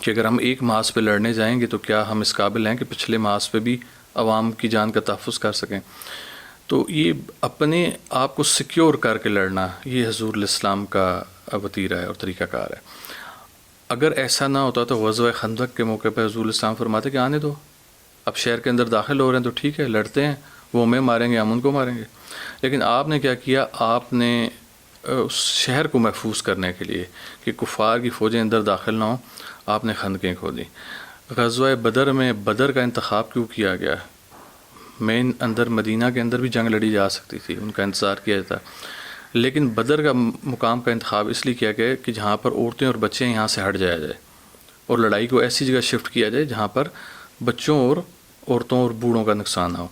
Speaker 2: کہ اگر ہم ایک محاذ پہ لڑنے جائیں گے تو کیا ہم اس قابل ہیں کہ پچھلے محاذ پہ بھی عوام کی جان کا تحفظ کر سکیں. تو یہ اپنے آپ کو سیکیور کر کے لڑنا یہ حضور الاسلام کا وتیرہ ہے اور طریقہ کار ہے. اگر ایسا نہ ہوتا تو غزوہ خندق کے موقع پہ حضور الاسلام فرماتے کہ آنے دو، اب شہر کے اندر داخل ہو رہے ہیں تو ٹھیک ہے، لڑتے ہیں، وہ ہمیں ماریں گے ہم ان کو ماریں گے. لیکن آپ نے کیا کیا، آپ نے اس شہر کو محفوظ کرنے کے لیے کہ کفار کی فوجیں اندر داخل نہ ہوں، آپ نے خندقیں کھودی. غزوہ بدر میں بدر کا انتخاب کیوں کیا گیا؟ مین اندر مدینہ کے اندر بھی جنگ لڑی جا سکتی تھی، ان کا انتظار کیا جاتا، لیکن بدر کا مقام کا انتخاب اس لیے کیا گیا کہ جہاں پر عورتیں اور بچے یہاں سے ہٹ جایا جائے اور لڑائی کو ایسی جگہ شفٹ کیا جائے جہاں پر بچوں اور عورتوں اور بوڑھوں کا نقصان نہ ہو.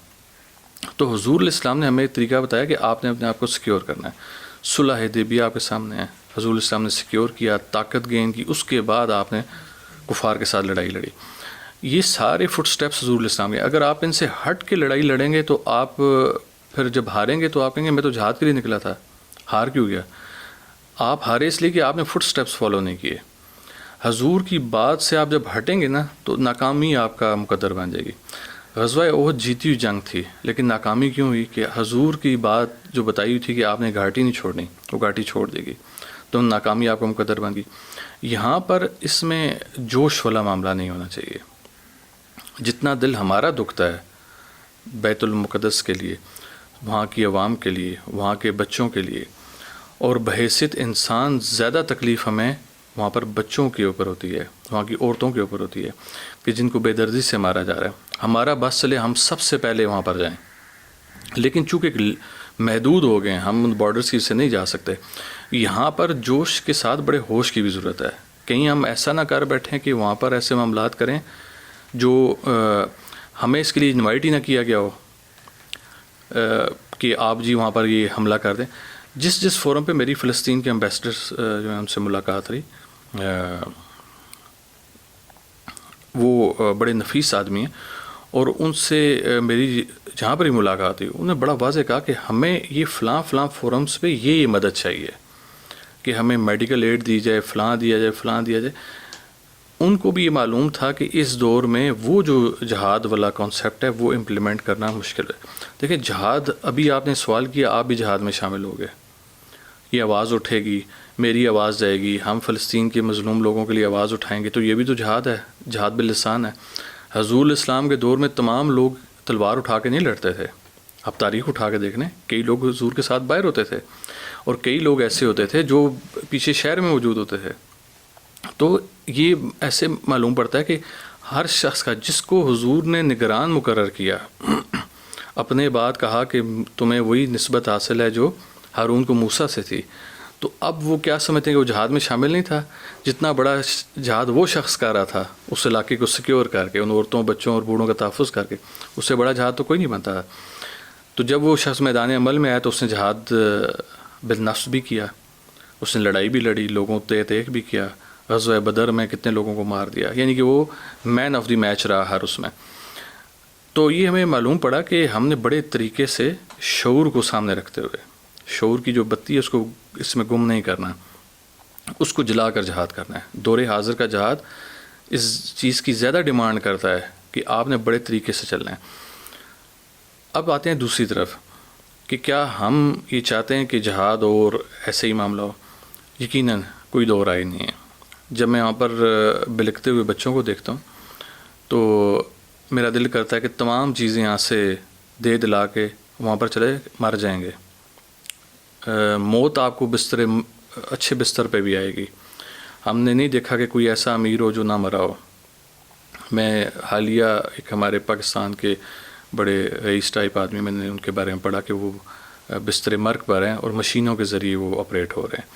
Speaker 2: تو حضور الاسلام نے ہمیں ایک طریقہ بتایا کہ آپ نے اپنے آپ کو سیکیور کرنا ہے. صلح حدیبیہ آپ کے سامنے ہے، حضور الاسلام نے سیکیور کیا، طاقت گین کی، اس کے بعد آپ نے کفار کے ساتھ لڑائی لڑی. یہ سارے فٹ سٹیپس حضور الاسلام کے. اگر آپ ان سے ہٹ کے لڑائی لڑیں گے تو آپ پھر جب ہاریں گے تو آپ کہیں گے میں تو جہاد کے لیے نکلا تھا، ہار کیوں گیا؟ آپ ہارے اس لیے کہ آپ نے فٹ سٹیپس فالو نہیں کیے. حضور کی بات سے آپ جب ہٹیں گے نا تو ناکامی آپ کا مقدر بن جائے گی. غزوہ احد جیتی ہوئی جنگ تھی، لیکن ناکامی کیوں ہوئی؟ کہ حضور کی بات جو بتائی ہوئی تھی کہ آپ نے گھاٹی نہیں چھوڑنی، وہ گھاٹی چھوڑ دے گی، تو ناکامی آپ کا مقدر بن گئی. یہاں پر اس میں جوش والا معاملہ نہیں ہونا چاہیے. جتنا دل ہمارا دکھتا ہے بیت المقدس کے لیے، وہاں کی عوام کے لیے، وہاں کے بچوں کے لیے، اور بحیثیت انسان زیادہ تکلیف ہمیں وہاں پر بچوں کے اوپر ہوتی ہے، وہاں کی عورتوں کے اوپر ہوتی ہے کہ جن کو بے دردی سے مارا جا رہا ہے. ہمارا بس چلے ہم سب سے پہلے وہاں پر جائیں، لیکن چونکہ محدود ہو گئے ہیں، ہم بارڈرز کی سے نہیں جا سکتے. یہاں پر جوش کے ساتھ بڑے ہوش کی بھی ضرورت ہے. کہیں ہم ایسا نہ کر بیٹھیں کہ وہاں پر ایسے معاملات کریں جو ہمیں اس کے لیے انوائٹ ہی نہ کیا گیا ہو کہ آپ جی وہاں پر یہ حملہ کر دیں. جس فورم پہ میری فلسطین کے امبیسڈرس جو ہیں ان سے ملاقات رہی، وہ بڑے نفیس آدمی ہیں، اور ان سے میری جہاں پر ہی ملاقات ہوئی انہوں نے بڑا واضح کہا کہ ہمیں یہ فلاں فورمز پہ یہ مدد چاہیے کہ ہمیں میڈیکل ایڈ دی جائے، فلاں دیا جائے، فلاں دیا جائے. ان کو بھی یہ معلوم تھا کہ اس دور میں وہ جو جہاد والا کانسیپٹ ہے وہ امپلیمنٹ کرنا مشکل ہے. دیکھیں جہاد، ابھی آپ نے سوال کیا آپ بھی جہاد میں شامل ہو گئے، یہ آواز اٹھے گی، میری آواز جائے گی، ہم فلسطین کے مظلوم لوگوں کے لیے آواز اٹھائیں گے، تو یہ بھی تو جہاد ہے، جہاد باللسان ہے. حضور الاسلام کے دور میں تمام لوگ تلوار اٹھا کے نہیں لڑتے تھے. آپ تاریخ اٹھا کے دیکھیں، کئی لوگ حضور کے ساتھ باہر ہوتے تھے اور کئی لوگ ایسے ہوتے تھے جو پیچھے شہر میں موجود ہوتے تھے. تو یہ ایسے معلوم پڑتا ہے کہ ہر شخص کا جس کو حضور نے نگران مقرر کیا، اپنے بعد کہا کہ تمہیں وہی نسبت حاصل ہے جو ہارون کو موسیٰ سے تھی، تو اب وہ کیا سمجھتے ہیں کہ وہ جہاد میں شامل نہیں تھا؟ جتنا بڑا جہاد وہ شخص کر رہا تھا اس علاقے کو سیکیور کر کے، ان عورتوں بچوں اور بوڑھوں کا تحفظ کر کے، اس سے بڑا جہاد تو کوئی نہیں بنتا. تو جب وہ شخص میدان عمل میں آیا تو اس نے جہاد بالنفس بھی کیا، اس نے لڑائی بھی لڑی، لوگوں تحت ایک بھی کیا. غزوہ بدر میں کتنے لوگوں کو مار دیا، یعنی کہ وہ مین آف دی میچ رہا ہر اس میں. تو یہ ہمیں معلوم پڑا کہ ہم نے بڑے طریقے سے شعور کو سامنے رکھتے ہوئے، شعور کی جو بتی ہے اس کو اس میں گم نہیں کرنا، اس کو جلا کر جہاد کرنا ہے. دور حاضر کا جہاد اس چیز کی زیادہ ڈیمانڈ کرتا ہے کہ آپ نے بڑے طریقے سے چلنا ہے. اب آتے ہیں دوسری طرف کہ کیا ہم یہ چاہتے ہیں کہ جہاد اور ایسے ہی معاملہ ہو؟ یقیناً کوئی دو رائے نہیں ہے. جب میں وہاں پر بلکتے ہوئے بچوں کو دیکھتا ہوں تو میرا دل کرتا ہے کہ تمام چیزیں یہاں سے دے دلا کے وہاں پر چلے مر جائیں گے. موت آپ کو اچھے بستر پہ بھی آئے گی. ہم نے نہیں دیکھا کہ کوئی ایسا امیر ہو جو نہ مرا ہو. میں حالیہ ایک ہمارے پاکستان کے بڑے رئیس ٹائپ آدمی، میں نے ان کے بارے میں پڑھا کہ وہ بستر مرگ پر ہیں اور مشینوں کے ذریعے وہ آپریٹ ہو رہے ہیں.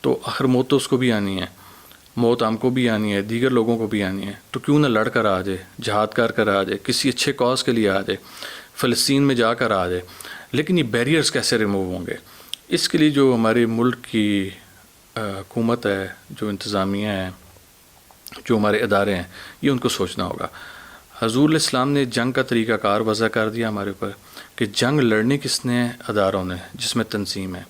Speaker 2: تو آخر موت تو اس کو بھی آنی ہے، موت ہم کو بھی آنی ہے، دیگر لوگوں کو بھی آنی ہے. تو کیوں نہ لڑ کر آ جائے، جہاد کر آ جائے، کسی اچھے کاز کے لیے آ جائے، فلسطین میں جا کر آ جائے. لیکن یہ بیریئرز کیسے ریموو ہوں گے؟ اس کے لیے جو ہمارے ملک کی حکومت ہے، جو انتظامیہ ہے، جو ہمارے ادارے ہیں، یہ ان کو سوچنا ہوگا. حضور الاسلام نے جنگ کا طریقہ کار وضع کر دیا ہمارے اوپر کہ جنگ لڑنے کس نے؟ اداروں نے، جس میں تنظیم ہے.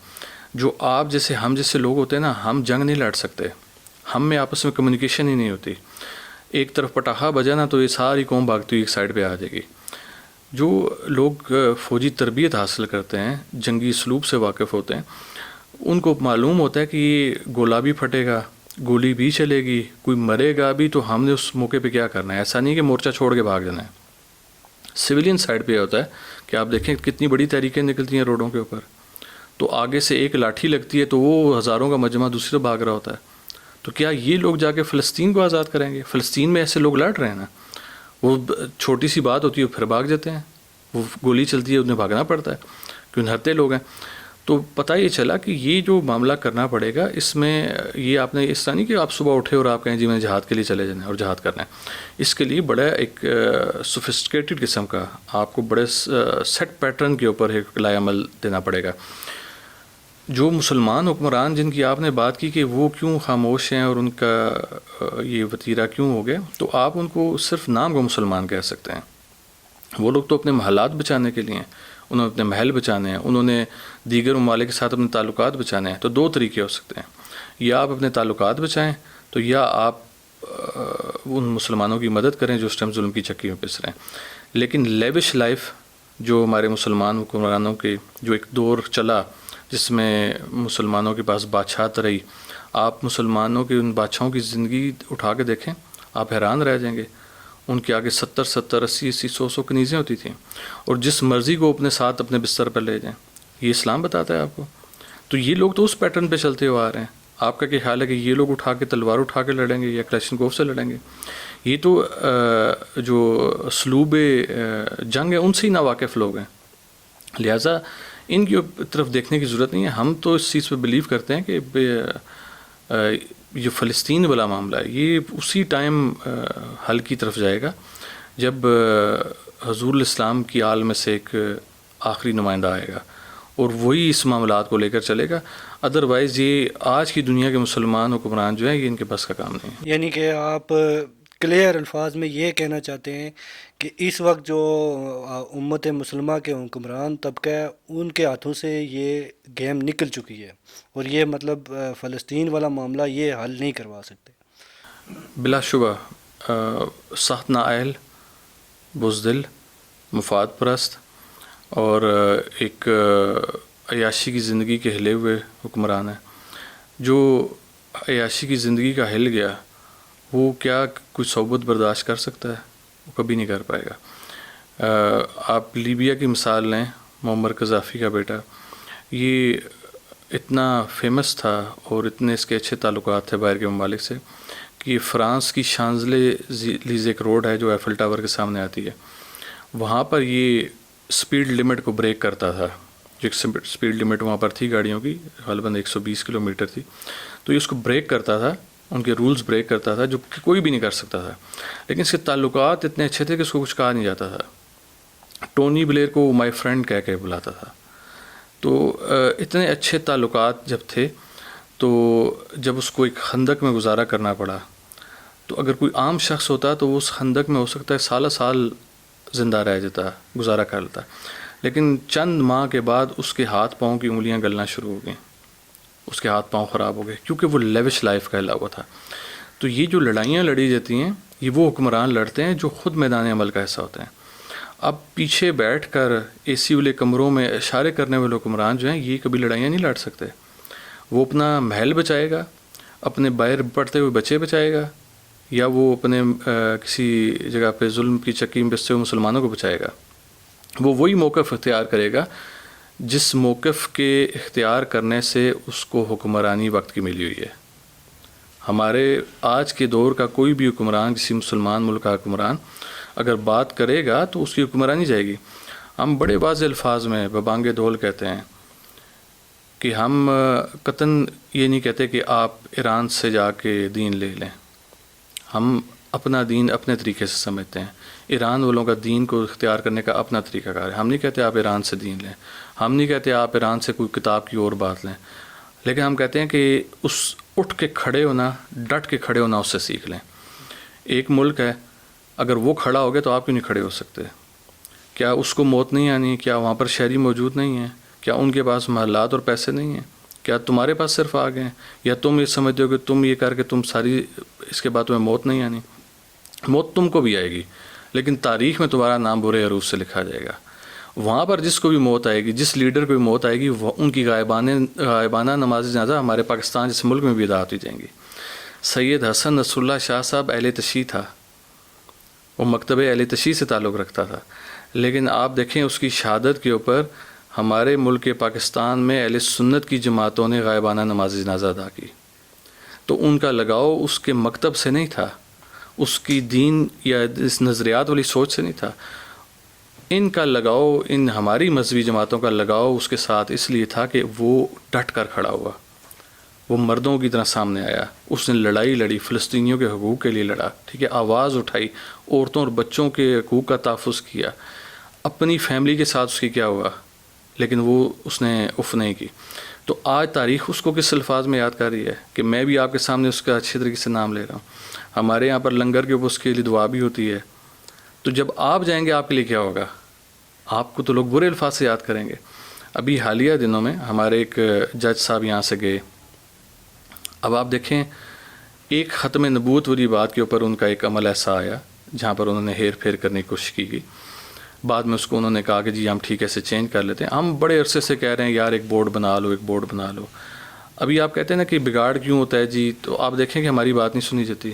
Speaker 2: جو آپ جیسے ہم جیسے لوگ ہوتے ہیں نا، ہم جنگ نہیں لڑ سکتے. ہم میں آپس میں کمیونیکیشن ہی نہیں ہوتی. ایک طرف پٹاخہ بجا نا تو یہ ساری قوم بھاگتی ہوئی ایک سائڈ پہ آ جائے گی. جو لوگ فوجی تربیت حاصل کرتے ہیں، جنگی اسلوب سے واقف ہوتے ہیں، ان کو معلوم ہوتا ہے کہ یہ گولہ بھی پھٹے گا، گولی بھی چلے گی، کوئی مرے گا بھی، تو ہم نے اس موقع پہ کیا کرنا ہے. ایسا نہیں کہ مورچہ چھوڑ کے بھاگ جانا ہے. سویلین سائڈ پہ یہ ہوتا ہے کہ آپ دیکھیں کتنی بڑی تحریکیں نکلتی ہیں روڈوں کے اوپر، تو آگے سے ایک لاٹھی لگتی ہے تو وہ ہزاروں کا مجمع دوسری طرف بھاگ رہا ہوتا ہے. تو کیا یہ لوگ جا کے فلسطین کو آزاد کریں گے؟ فلسطین میں ایسے لوگ لڑ رہے ہیں نا، وہ چھوٹی سی بات ہوتی ہے پھر بھاگ جاتے ہیں، وہ گولی چلتی ہے انہیں بھاگنا پڑتا ہے کیوں ہرتے لوگ ہیں. تو پتہ یہ چلا کہ یہ جو معاملہ کرنا پڑے گا، اس میں یہ آپ نے اس طرح نہیں کہ آپ صبح اٹھے اور آپ کہیں جی میں جہاد کے لیے چلے جانا ہے اور جہاد کرنا ہے. اس کے لیے بڑا ایک سوفسٹیکیٹڈ قسم کا آپ کو بڑے سیٹ پیٹرن کے اوپر ایک لائے عمل دینا پڑے گا. جو مسلمان حکمران جن کی آپ نے بات کی کہ وہ کیوں خاموش ہیں اور ان کا یہ وتیرہ کیوں ہو گیا، تو آپ ان کو صرف نام کو مسلمان کہہ سکتے ہیں. وہ لوگ تو اپنے محلات بچانے کے لیے ہیں، انہوں نے اپنے محل بچانے ہیں، انہوں نے دیگر ممالک کے ساتھ اپنے تعلقات بچانے ہیں. تو دو طریقے ہو سکتے ہیں، یا آپ اپنے تعلقات بچائیں تو یا آپ ان مسلمانوں کی مدد کریں جو اس ٹائم ظلم کی چکی میں پس رہے ہیں. لیکن لیوش لائف جو ہمارے مسلمان حکمرانوں کے جو ایک دور چلا جس میں مسلمانوں کے پاس بادشاہت رہی، آپ مسلمانوں کے ان بادشاہوں کی زندگی اٹھا کے دیکھیں، آپ حیران رہ جائیں گے. ان کے آگے 70 80 100 کنیزیں ہوتی تھیں، اور جس مرضی کو اپنے ساتھ اپنے بستر پر لے جائیں. یہ اسلام بتاتا ہے آپ کو. تو یہ لوگ تو اس پیٹرن پہ چلتے ہوئے آ رہے ہیں. آپ کا کیا خیال ہے کہ یہ لوگ اٹھا کے تلوار اٹھا کے لڑیں گے یا کلاشنکوف سے لڑیں گے؟ یہ تو جو اسلوب جنگ ہے ان سے ہی ناواقف لوگ ہیں. لہٰذا ان کی طرف دیکھنے کی ضرورت نہیں ہے. ہم تو اس چیز پہ بلیو کرتے ہیں کہ یہ فلسطین والا معاملہ ہے یہ اسی ٹائم حل کی طرف جائے گا جب حضور الاسلام کی آل میں سے ایک آخری نمائندہ آئے گا اور وہی اس معاملات کو لے کر چلے گا. ادروائز یہ آج کی دنیا کے مسلمان حکمران جو ہیں یہ ان کے بس کا کام نہیں ہے.
Speaker 1: یعنی کہ آپ کلیئر الفاظ میں یہ کہنا چاہتے ہیں کہ اس وقت جو امت مسلمہ کے حکمران طبقہ ہے ان کے ہاتھوں سے یہ گیم نکل چکی ہے، اور یہ مطلب فلسطین والا معاملہ یہ حل نہیں کروا سکتے.
Speaker 2: بلا شبہ سخت نااہل، بزدل، مفاد پرست اور ایک عیاشی کی زندگی کے ہلے ہوئے حکمران ہیں. جو عیاشی کی زندگی کا ہل گیا وہ کیا کوئی صحبت برداشت کر سکتا ہے؟ وہ کبھی نہیں کر پائے گا. آپ لیبیا کی مثال لیں، معمر قذافی کا بیٹا، یہ اتنا فیمس تھا اور اتنے اس کے اچھے تعلقات تھے باہر کے ممالک سے کہ فرانس کی شانزلے لیز ایک روڈ ہے جو ایفل ٹاور کے سامنے آتی ہے، وہاں پر یہ سپیڈ لمٹ کو بریک کرتا تھا. جو ایک سپیڈ لمٹ وہاں پر تھی گاڑیوں کی غالباً 120 کلومیٹر تھی، تو یہ اس کو بریک کرتا تھا، ان کے رولز بریک کرتا تھا جو کہ کوئی بھی نہیں کر سکتا تھا. لیکن اس کے تعلقات اتنے اچھے تھے کہ اس کو کچھ کہا نہیں جاتا تھا. ٹونی بلیئر کو مائی فرینڈ کہہ کے بلاتا تھا. تو اتنے اچھے تعلقات جب تھے تو جب اس کو ایک خندق میں گزارا کرنا پڑا، تو اگر کوئی عام شخص ہوتا تو وہ اس خندق میں ہو سکتا ہے سالہ سال زندہ رہ جاتا، گزارا کر لیتا. لیکن چند ماہ کے بعد اس کے ہاتھ پاؤں کی انگلیاں گلنا شروع ہو گئیں، اس کے ہاتھ پاؤں خراب ہو گئے کیونکہ وہ لیوش لائف کا ہلا ہوا تھا. تو یہ جو لڑائیاں لڑی جاتی ہیں یہ وہ حکمران لڑتے ہیں جو خود میدان عمل کا حصہ ہوتے ہیں. اب پیچھے بیٹھ کر اے سی والے کمروں میں اشارے کرنے والے حکمران جو ہیں یہ کبھی لڑائیاں نہیں لڑ سکتے. وہ اپنا محل بچائے گا، اپنے باہر پڑتے ہوئے بچے بچائے گا، یا وہ اپنے کسی جگہ پہ ظلم کی چکی میں بستے ہوئے مسلمانوں کو بچائے گا. وہ وہی موقف اختیار کرے گا جس موقف کے اختیار کرنے سے اس کو حکمرانی وقت کی ملی ہوئی ہے. ہمارے آج کے دور کا کوئی بھی حکمران، کسی مسلمان ملک کا حکمران اگر بات کرے گا تو اس کی حکمرانی جائے گی. ہم بڑے واضح الفاظ میں ببانگ دھول کہتے ہیں کہ ہم قطعاً یہ نہیں کہتے کہ آپ ایران سے جا کے دین لے لیں. ہم اپنا دین اپنے طریقے سے سمجھتے ہیں. ایران والوں کا دین کو اختیار کرنے کا اپنا طریقہ کار ہے. ہم نہیں کہتے آپ ایران سے دین لیں، ہم نہیں کہتے آپ ایران سے کوئی کتاب کی اور بات لیں، لیکن ہم کہتے ہیں کہ اس اٹھ کے کھڑے ہونا، ڈٹ کے کھڑے ہونا اس سے سیکھ لیں. ایک ملک ہے، اگر وہ کھڑا ہو گیا تو آپ کیوں نہیں کھڑے ہو سکتے؟ کیا اس کو موت نہیں آنی؟ کیا وہاں پر شہری موجود نہیں ہیں؟ کیا ان کے پاس محلات اور پیسے نہیں ہیں؟ کیا تمہارے پاس صرف آگ ہیں، یا تم یہ سمجھتے ہو کہ تم یہ کر کے تم ساری اس کے بعد تمہیں موت نہیں آنی؟ موت تم کو بھی آئے گی، لیکن تاریخ میں تمہارا نام برے حروف سے لکھا جائے گا. وہاں پر جس کو بھی موت آئے گی، جس لیڈر کو بھی موت آئے گی، وہ ان کی غائبانہ نماز جنازہ ہمارے پاکستان جیسے ملک میں بھی ادا ہوتی جائیں گی. سید حسن نصر اللہ شاہ صاحب اہل تشیع تھا، وہ مکتبہ اہل تشیع سے تعلق رکھتا تھا، لیکن آپ دیکھیں اس کی شہادت کے اوپر ہمارے ملک پاکستان میں اہل سنت کی جماعتوں نے غائبانہ نماز جنازہ ادا کی. تو ان کا لگاؤ اس کے مکتب سے نہیں تھا، اس کی دین یا اس نظریات والی سوچ سے نہیں تھا. ان کا لگاؤ، ان ہماری مذہبی جماعتوں کا لگاؤ اس کے ساتھ اس لیے تھا کہ وہ ڈٹ کر کھڑا ہوا، وہ مردوں کی طرح سامنے آیا، اس نے لڑائی لڑی، فلسطینیوں کے حقوق کے لیے لڑا، ٹھیک ہے، آواز اٹھائی، عورتوں اور بچوں کے حقوق کا تحفظ کیا. اپنی فیملی کے ساتھ اس کی کیا ہوا، لیکن وہ اس نے اف نہیں کی. تو آج تاریخ اس کو کس الفاظ میں یاد کر رہی ہے کہ میں بھی آپ کے سامنے اس کا اچھی طریقے سے نام لے رہا ہوں. ہمارے یہاں پر لنگر کے اوپر اس کے لیے دعا بھی ہوتی ہے. تو جب آپ جائیں گے آپ کے لیے کیا ہوگا؟ آپ کو تو لوگ برے الفاظ سے یاد کریں گے. ابھی حالیہ دنوں میں ہمارے ایک جج صاحب یہاں سے گئے. اب آپ دیکھیں ایک ختم نبوت والی بات کے اوپر ان کا ایک عمل ایسا آیا جہاں پر انہوں نے ہیر پھیر کرنے کی کوشش کی گئی. بعد میں اس کو انہوں نے کہا کہ جی ہم ٹھیک ہے سے چینج کر لیتے ہیں. ہم بڑے عرصے سے کہہ رہے ہیں یار ایک بورڈ بنا لو، ایک بورڈ بنا لو. ابھی آپ کہتے ہیں نا کہ بگاڑ کیوں ہوتا ہے جی، تو آپ دیکھیں کہ ہماری بات نہیں سنی جاتی.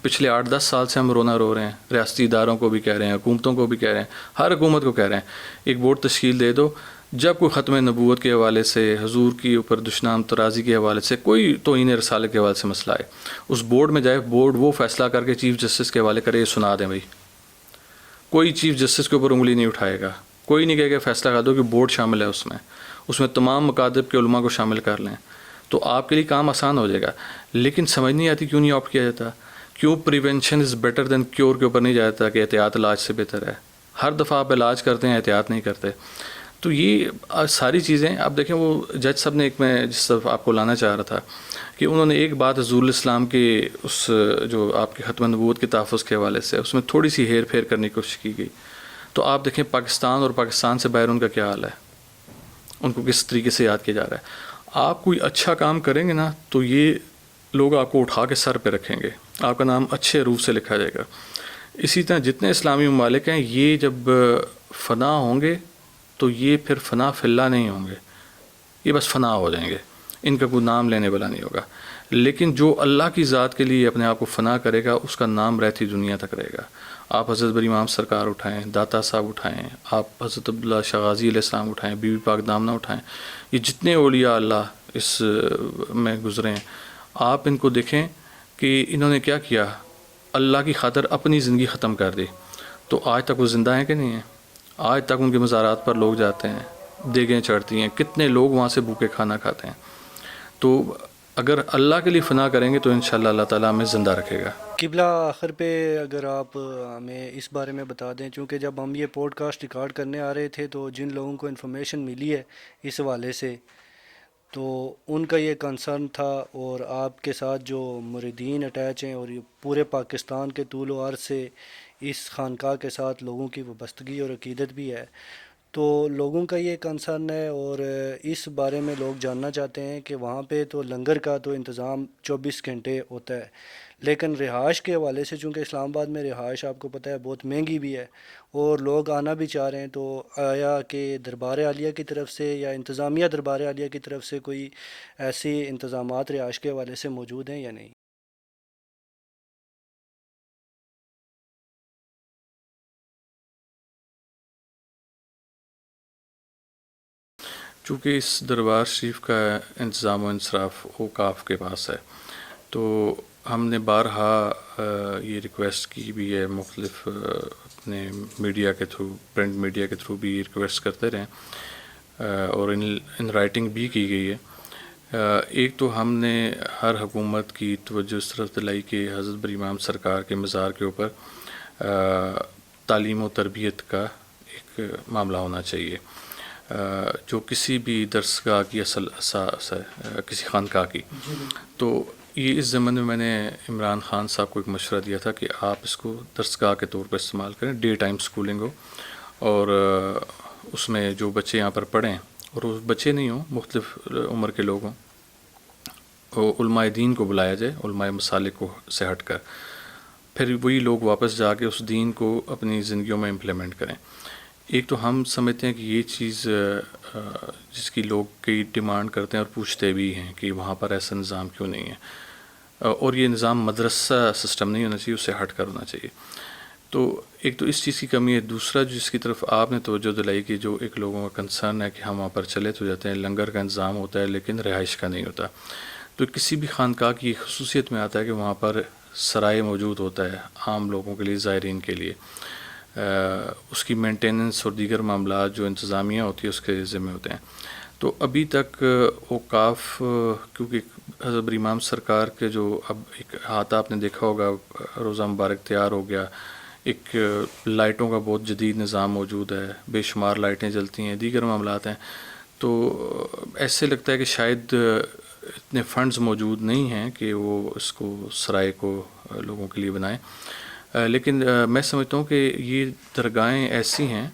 Speaker 2: پچھلے 8-10 سال سے ہم رونا رو رہے ہیں، ریاستی اداروں کو بھی کہہ رہے ہیں، حکومتوں کو بھی کہہ رہے ہیں، ہر حکومت کو کہہ رہے ہیں ایک بورڈ تشکیل دے دو. جب کوئی ختم نبوت کے حوالے سے، حضور کی اوپر دشنام ترازی کے حوالے سے، کوئی توہین رسالت کے حوالے سے مسئلہ ہے، اس بورڈ میں جائے، بورڈ وہ فیصلہ کر کے چیف جسٹس کے حوالے کرے، یہ سنا دیں بھائی. کوئی چیف جسٹس کے اوپر انگلی نہیں اٹھائے گا، کوئی نہیں کہے گا فیصلہ کر دو کہ بورڈ شامل ہے اس میں تمام مکاتب کے علماء کو شامل کر لیں، تو آپ کے لیے کام آسان ہو جائے گا. لیکن سمجھ نہیں آتی کیوں نہیں آپٹ کیا جاتا، کیوں prevention is better than cure کے اوپر نہیں جاتا کہ احتیاط علاج سے بہتر ہے. ہر دفعہ آپ علاج کرتے ہیں، احتیاط نہیں کرتے. تو یہ ساری چیزیں آپ دیکھیں. وہ جج صاحب نے ایک، میں جس طرف آپ کو لانا چاہ رہا تھا کہ انہوں نے ایک بات حضور الاسلام کے اس جو آپ کے ختم نبوت کے تحفظ کے حوالے سے اس میں تھوڑی سی ہیر پھیر کرنے کی کوشش کی گئی. تو آپ دیکھیں پاکستان اور پاکستان سے باہر ان کا کیا حال ہے، ان کو کس طریقے سے یاد کیا جا رہا ہے. آپ کوئی اچھا کام کریں گے نا تو یہ لوگ آپ کو اٹھا کے سر پہ رکھیں گے، آپ کا نام اچھے روپ سے لکھا جائے گا. اسی طرح جتنے اسلامی ممالک ہیں یہ جب فنا ہوں گے تو یہ پھر فنا فی اللہ نہیں ہوں گے، یہ بس فنا ہو جائیں گے، ان کا کوئی نام لینے والا نہیں ہوگا. لیکن جو اللہ کی ذات کے لیے اپنے آپ کو فنا کرے گا اس کا نام رہتی دنیا تک رہے گا. آپ حضرت بری امام سرکار اٹھائیں، داتا صاحب اٹھائیں، آپ حضرت عبداللہ شاہ غازی علیہ السلام اٹھائیں، بی بی پاک دامنہ اٹھائیں، یہ جتنے اولیاء اللہ اس میں گزرے ہیں، آپ ان کو دیکھیں کہ انہوں نے کیا کیا، اللہ کی خاطر اپنی زندگی ختم کر دی. تو آج تک وہ زندہ ہیں کہ نہیں ہیں؟ آج تک ان کے مزارات پر لوگ جاتے ہیں، دیگیں چڑھتی ہیں، کتنے لوگ وہاں سے بھوکے کھانا کھاتے ہیں. تو اگر اللہ کے لیے فنا کریں گے تو انشاءاللہ اللہ تعالیٰ ہمیں زندہ رکھے گا.
Speaker 1: قبلہ آخر پہ اگر آپ ہمیں اس بارے میں بتا دیں، چونکہ جب ہم یہ پوڈ کاسٹ ریکارڈ کرنے آ رہے تھے تو جن لوگوں کو انفارمیشن ملی ہے اس حوالے سے تو ان کا یہ کنسرن تھا، اور آپ کے ساتھ جو مریدین اٹیچ ہیں اور یہ پورے پاکستان کے طول و عرض سے اس خانقاہ کے ساتھ لوگوں کی وابستگی اور عقیدت بھی ہے، تو لوگوں کا یہ کنسرن ہے اور اس بارے میں لوگ جاننا چاہتے ہیں کہ وہاں پہ تو لنگر کا تو انتظام 24 گھنٹے ہوتا ہے، لیکن رہائش کے حوالے سے چونکہ اسلام آباد میں رہائش آپ کو پتہ ہے بہت مہنگی بھی ہے اور لوگ آنا بھی چاہ رہے ہیں، تو آیا کہ دربار عالیہ کی طرف سے یا انتظامیہ دربار عالیہ کی طرف سے کوئی ایسی انتظامات رہائش کے حوالے سے موجود ہیں یا نہیں؟
Speaker 2: چونکہ اس دربار شریف کا انتظام و انصراف اوقاف کے پاس ہے، تو ہم نے بارہا یہ ریکویسٹ کی بھی ہے، مختلف اپنے میڈیا کے تھرو، پرنٹ میڈیا کے تھرو بھی ریکویسٹ کرتے رہیں اور ان رائٹنگ بھی کی گئی ہے. ایک تو ہم نے ہر حکومت کی توجہ اس طرف دلائی کہ حضرت بری امام سرکار کے مزار کے اوپر تعلیم و تربیت کا ایک معاملہ ہونا چاہیے، جو کسی بھی درسگاہ کی اصل اساس ہے، کسی خانقاہ کی. تو یہ اس زمن میں نے عمران خان صاحب کو ایک مشورہ دیا تھا کہ آپ اس کو درسگاہ کے طور پر استعمال کریں، ڈے ٹائم سکولنگ ہو، اور اس میں جو بچے یہاں پر پڑھیں، اور وہ بچے نہیں ہوں، مختلف عمر کے لوگ ہوں، علماء دین کو بلایا جائے، علماء مسالک کو سے ہٹ کر، پھر وہی لوگ واپس جا کے اس دین کو اپنی زندگیوں میں امپلیمنٹ کریں۔ ایک تو ہم سمجھتے ہیں کہ یہ چیز جس کی لوگ کئی ڈیمانڈ کرتے ہیں اور پوچھتے بھی ہیں کہ وہاں پر ایسا نظام کیوں نہیں ہے، اور یہ نظام مدرسہ سسٹم نہیں ہونا چاہیے، اسے ہٹ کر ہونا چاہیے۔ تو ایک تو اس چیز کی کمی ہے۔ دوسرا جس کی طرف آپ نے توجہ دلائی کہ جو ایک لوگوں کا کنسرن ہے کہ ہم وہاں پر چلے تو جاتے ہیں، لنگر کا انتظام ہوتا ہے لیکن رہائش کا نہیں ہوتا۔ تو کسی بھی خانقاہ کی خصوصیت میں آتا ہے کہ وہاں پر سرائے موجود ہوتا ہے عام لوگوں کے لیے، زائرین کے لیے، اس کی مینٹیننس اور دیگر معاملات جو انتظامیہ ہوتی ہے اس کے ذمہ ہوتے ہیں۔ تو ابھی تک اوقاف، کیونکہ حضرت امام سرکار کے جو اب ایک احاطہ آپ نے دیکھا ہوگا، روزہ مبارک تیار ہو گیا، ایک لائٹوں کا بہت جدید نظام موجود ہے، بے شمار لائٹیں جلتی ہیں، دیگر معاملات ہیں، تو ایسے لگتا ہے کہ شاید اتنے فنڈز موجود نہیں ہیں کہ وہ اس کو سرائے کو لوگوں کے لیے بنائیں۔ لیکن میں سمجھتا ہوں کہ یہ درگاہیں ایسی ہیں،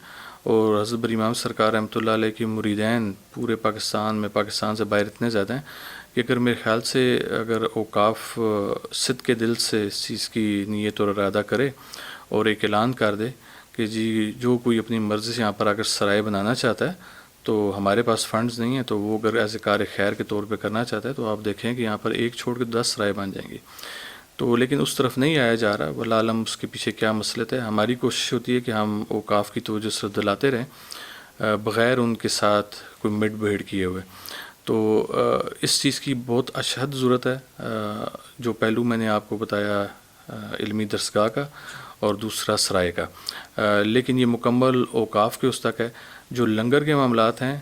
Speaker 2: اور حضرت امام سرکار رحمۃ اللہ علیہ کی مریدین پورے پاکستان سے باہر اتنے زیادہ ہیں کہ اگر میرے خیال سے اگر اوقاف صدق کے دل سے اس چیز کی نیت اور ارادہ کرے اور ایک اعلان کر دے کہ جی جو کوئی اپنی مرضی سے یہاں پر اگر سرائے بنانا چاہتا ہے تو ہمارے پاس فنڈز نہیں ہیں، تو وہ اگر ایز اے کار خیر کے طور پہ کرنا چاہتا ہے تو آپ دیکھیں کہ یہاں پر ایک چھوڑ کے 10 سرائے بن جائیں گی۔ تو لیکن اس طرف نہیں آیا جا رہا، واللہ عالم اس کے پیچھے کیا مسئلہ ہے۔ ہماری کوشش ہوتی ہے کہ ہم اوقاف کی توجہ سے دلاتے رہیں بغیر ان کے ساتھ کوئی مڈ بھیڑ کیے ہوئے۔ تو اس چیز کی بہت اشد ضرورت ہے۔ جو پہلو میں نے آپ کو بتایا علمی درسگاہ کا اور دوسرا سرائے کا، لیکن یہ مکمل اوقاف کے اس تک ہے۔ جو لنگر کے معاملات ہیں،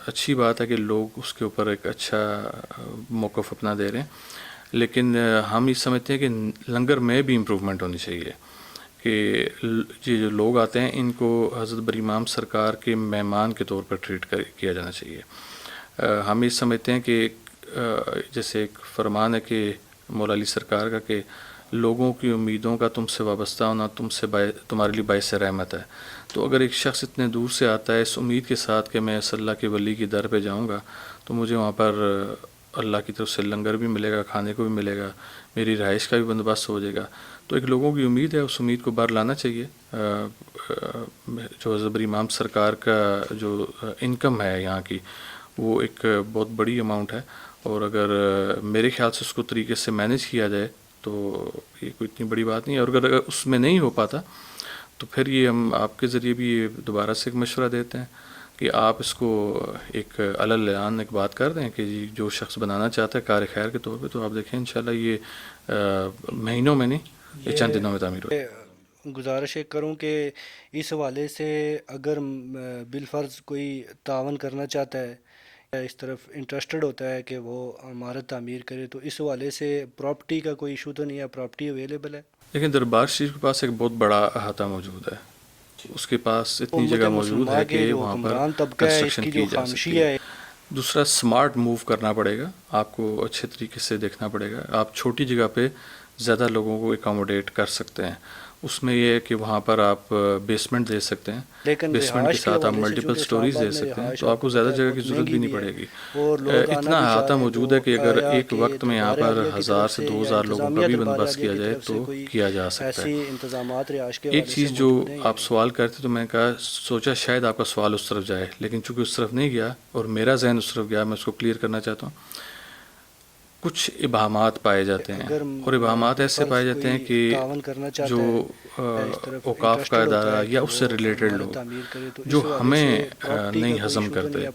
Speaker 2: اچھی بات ہے کہ لوگ اس کے اوپر ایک اچھا موقف اپنا دے رہے ہیں، لیکن ہم یہ سمجھتے ہیں کہ لنگر میں بھی امپرومنٹ ہونی چاہیے، کہ یہ جو لوگ آتے ہیں ان کو حضرت بر امام سرکار کے مہمان کے طور پر ٹریٹ کیا جانا چاہیے۔ ہم یہ سمجھتے ہیں کہ جیسے ایک فرمان ہے کہ مولا علی سرکار کا کہ لوگوں کی امیدوں کا تم سے وابستہ ہونا تمہارے لیے باعث رحمت ہے۔ تو اگر ایک شخص اتنے دور سے آتا ہے اس امید کے ساتھ کہ میں صلی اللہ کے ولی کی در پہ جاؤں گا تو مجھے وہاں پر اللہ کی طرف سے لنگر بھی ملے گا، کھانے کو بھی ملے گا، میری رہائش کا بھی بندوبست ہو جائے گا۔ تو ایک لوگوں کی امید ہے، اس امید کو بار لانا چاہیے۔ جو حضرت امام سرکار کا جو انکم ہے یہاں کی، وہ ایک بہت بڑی اماؤنٹ ہے، اور اگر میرے خیال سے اس کو طریقے سے مینیج کیا جائے تو یہ کوئی اتنی بڑی بات نہیں ہے۔ اور اگر اس میں نہیں ہو پاتا تو پھر یہ ہم آپ کے ذریعے بھی یہ دوبارہ سے ایک مشورہ دیتے ہیں کہ آپ اس کو ایک علل اعلان ایک بات کر دیں کہ جی جو شخص بنانا چاہتا ہے کار خیر کے طور پہ، تو آپ دیکھیں انشاءاللہ یہ مہینوں میں نہیں، یہ چند دنوں میں تعمیر ہو۔
Speaker 1: گزارش ایک کروں کہ اس حوالے سے اگر بالفرض کوئی تعاون کرنا چاہتا ہے، اس طرف انٹرسٹڈ ہوتا ہے کہ وہ عمارت تعمیر کرے، تو اس حوالے سے پراپرٹی کا کوئی ایشو تو نہیں ہے؟ پراپرٹی اویلیبل ہے؟
Speaker 2: لیکن دربار شریف کے پاس ایک بہت بڑا احاطہ موجود ہے، اس کے پاس اتنی جگہ موجود ہے کہ وہاں پر کنسٹرکشن کی جا سکتی ہے۔ دوسرا سمارٹ موو کرنا پڑے گا، آپ کو اچھے طریقے سے دیکھنا پڑے گا۔ آپ چھوٹی جگہ پہ زیادہ لوگوں کو اکاموڈیٹ کر سکتے ہیں، اس میں یہ ہے کہ وہاں پر آپ بیسمنٹ دے سکتے ہیں، بیسمنٹ کے ساتھ آپ ملٹیپل سٹوریز دے سکتے ہیں، تو آپ کو زیادہ جگہ کی ضرورت بھی نہیں پڑے گی۔ اتنا احاطہ موجود ہے کہ اگر ایک وقت میں یہاں پر 1000 سے 2000 لوگوں کا بھی بندوبست کیا جائے تو کیا جا سکتا ہے۔ ایک چیز جو آپ سوال کرتے تو میں نے کہا سوچا شاید آپ کا سوال اس طرف جائے، لیکن چونکہ اس طرف نہیں گیا اور میرا ذہن اس طرف گیا، میں اس کو کلیئر کرنا چاہتا ہوں۔ کچھ ابہامات پائے جاتے ہیں، اور ابہامات ایسے پائے جاتے ہیں کہ جو اوقاف کا ادارہ یا اس سے ریلیٹڈ لوگ جو ہمیں نہیں ہضم کرتے،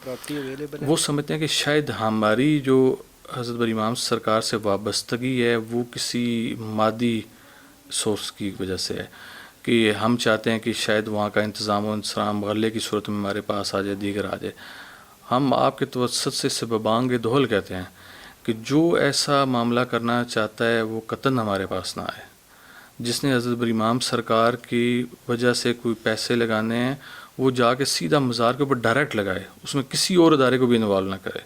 Speaker 2: وہ سمجھتے ہیں کہ شاید ہماری جو حضرت امام سرکار سے وابستگی ہے وہ کسی مادی سورس کی وجہ سے ہے، کہ ہم چاہتے ہیں کہ شاید وہاں کا انتظام و انصرام غلے کی صورت میں ہمارے پاس آ جائے، دیگر آ جائے۔ ہم آپ کے توسط سے سببانگ دہل کہتے ہیں کہ جو ایسا معاملہ کرنا چاہتا ہے وہ قطعاً ہمارے پاس نہ آئے۔ جس نے حضرت امام سرکار کی وجہ سے کوئی پیسے لگانے ہیں وہ جا کے سیدھا مزار کے اوپر ڈائریکٹ لگائے، اس میں کسی اور ادارے کو بھی انوالو نہ کرے۔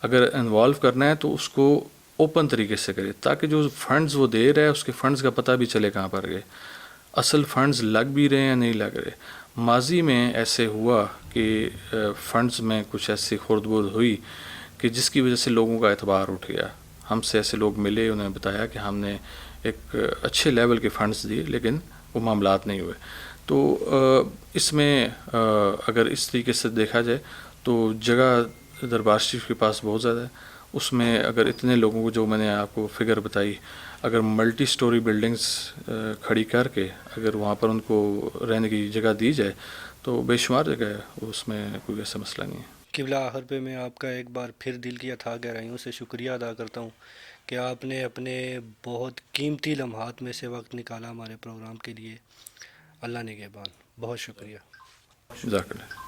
Speaker 2: اگر انوالو کرنا ہے تو اس کو اوپن طریقے سے کرے، تاکہ جو فنڈز وہ دے رہا ہے اس کے فنڈز کا پتہ بھی چلے کہاں پر گئے، اصل فنڈز لگ بھی رہے ہیں یا نہیں لگ رہے۔ ماضی میں ایسے ہوا کہ فنڈز میں کچھ ایسی خرد برد ہوئی کہ جس کی وجہ سے لوگوں کا اعتبار اٹھ گیا۔ ہم سے ایسے لوگ ملے، انہوں نے بتایا کہ ہم نے ایک اچھے لیول کے فنڈز دیے لیکن وہ معاملات نہیں ہوئے. تو اس میں اگر اس طریقے سے دیکھا جائے تو جگہ دربار شریف کے پاس بہت زیادہ ہے. اس میں اگر اتنے لوگوں کو، جو میں نے آپ کو فگر بتائی، اگر ملٹی سٹوری بلڈنگز کھڑی کر کے اگر وہاں پر ان کو رہنے کی جگہ دی جائے تو بے شمار جگہ ہے، اس میں کوئی ایسا مسئلہ نہیں ہے.
Speaker 1: قبلہ آخر پہ میں آپ کا ایک بار پھر دل کی اتھاہ گہرائیوں سے شکریہ ادا کرتا ہوں کہ آپ نے اپنے بہت قیمتی لمحات میں سے وقت نکالا ہمارے پروگرام کے لیے. اللہ نگہبان. بہت شکریہ.
Speaker 2: جزاک اللہ.